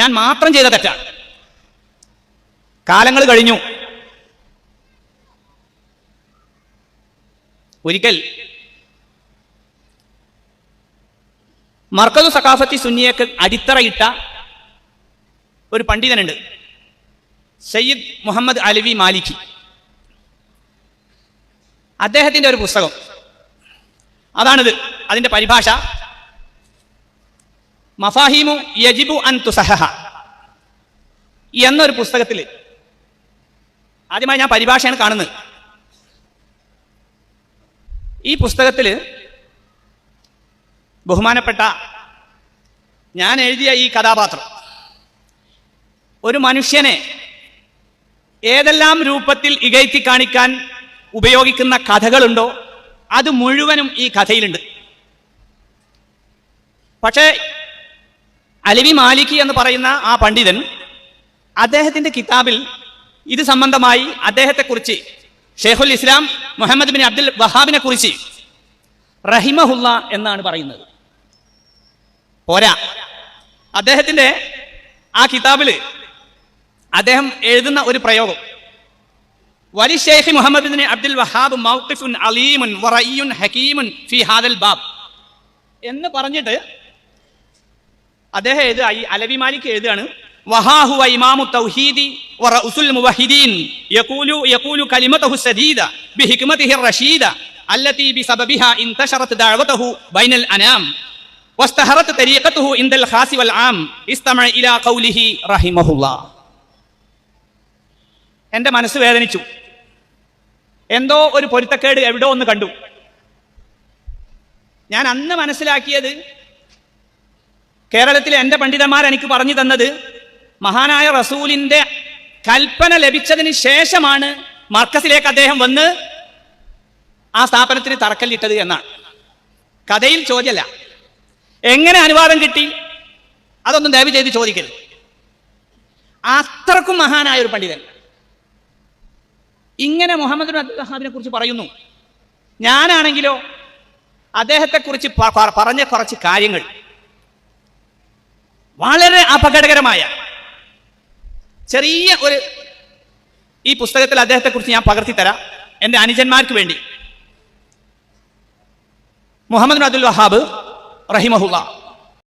ഞാൻ മാത്രം ചെയ്ത തെറ്റാണ്. കാലങ്ങൾ കഴിഞ്ഞു. ഒരിക്കൽ മർക്കദു സഖാഫത്തി സുന്നിയക്ക് അടിത്തറയിട്ട ഒരു പണ്ഡിതനുണ്ട്, സയ്യിദ് മുഹമ്മദ് അലവി മാലിക്കി. അദ്ദേഹത്തിന്റെ ഒരു പുസ്തകം അതാണിത്. അതിന്റെ പരിഭാഷ മഫാഹിമു യജിബു അൻ തുസഹഹ എന്നൊരു പുസ്തകത്തിൽ ആദ്യമായി ഞാൻ പരിഭാഷയാണ് കാണുന്നത്. ഈ പുസ്തകത്തിൽ ബഹുമാനപ്പെട്ട ഞാൻ എഴുതിയ ഈ കഥാപാത്രം ഒരു മനുഷ്യനെ ഏതെല്ലാം രൂപത്തിൽ ഇകഴ്ത്തി കാണിക്കാൻ ഉപയോഗിക്കുന്ന കഥകളുണ്ടോ അത് മുഴുവനും ഈ കഥയിലുണ്ട്. പക്ഷേ അലവി മാലിക്കി എന്ന് പറയുന്ന ആ പണ്ഡിതൻ അദ്ദേഹത്തിന്റെ കിതാബിൽ ഇത് സംബന്ധമായി അദ്ദേഹത്തെക്കുറിച്ച് ഷെയ്ഖുൽ ഇസ്ലാം മുഹമ്മദ് ബിൻ അബ്ദുൽ വഹാബിനെ കുറിച്ച് റഹിമഹുല്ല എന്നാണ് പറയുന്നത്. പോരാ, അദ്ദേഹത്തിന്റെ ആ കിതാബിൽ അദ്ദേഹം എഴുതുന്ന ഒരു പ്രയോഗം, വലി ഷെയ്ഖ് മുഹമ്മദ് ബിൻ അബ്ദുൽ വഹാബ് മൗഖിഫുൻ അലീമുൻ വറയ്യുൻ ഹകീമുൻ ഫി ഹാദൽ ബാബ് എന്ന് പറഞ്ഞിട്ട് അദ്ദേഹം എഴുതുക, ഈ അലവി മാലിക് എഴുതുകയാണ്, വഹാഹുവ ഇമാമു തൗഹീദി വറഉസുൽ മുവഹിദീൻ യഖൂലു കലിമതഹു സദീദ ബിഹിക്മതിഹി റഷീദ അല്ലതി ബിസബബിഹാ ഇൻതശറത് ദഅവതഹു ബൈനൽ അനാം വസ്തഹറത് തരീഖതുഹു ഇൻദൽ ഖാസി വൽ ആം ഇസ്തമഅ ഇലാ ഖൗലിഹി റഹിമഹുല്ലാഹ്. എൻ്റെ മനസ്സ് വേദനിച്ചു. എന്തോ ഒരു പൊരുത്തക്കേട് എവിടോ ഒന്ന് കണ്ടു. ഞാൻ അന്ന് മനസ്സിലാക്കിയത്, കേരളത്തിലെ എൻ്റെ പണ്ഡിതന്മാർ എനിക്ക് പറഞ്ഞു തന്നത്, മഹാനായ റസൂലിന്റെ കൽപ്പന ലഭിച്ചതിന് ശേഷമാണ് മർക്കസിലേക്ക് അദ്ദേഹം വന്ന് ആ സ്ഥാപനത്തിന് തറക്കല്ലിട്ടത് എന്നാണ്. കഥയിൽ ചോദ്യമല്ല. എങ്ങനെ അനുവാദം കിട്ടി അതൊന്നും ദയവ് ചെയ്ത് ചോദിക്കരുത്. അത്രക്കും മഹാനായ ഒരു പണ്ഡിതൻ ഇങ്ങനെ മുഹമ്മദ് ബിൻ അബ്ദുൽ വഹാബിനെ കുറിച്ച് പറയുന്നു. ഞാനാണെങ്കിലോ അദ്ദേഹത്തെക്കുറിച്ച് പറഞ്ഞ കുറച്ച് കാര്യങ്ങൾ വളരെ അപകടകരമായ ചെറിയ ഒരു, ഈ പുസ്തകത്തിൽ അദ്ദേഹത്തെക്കുറിച്ച് ഞാൻ പകർത്തിത്തരാം എൻ്റെ അനുജന്മാർക്ക് വേണ്ടി. Muhammad bin Abdul Wahhab റഹിമഹുല്ലാഹ്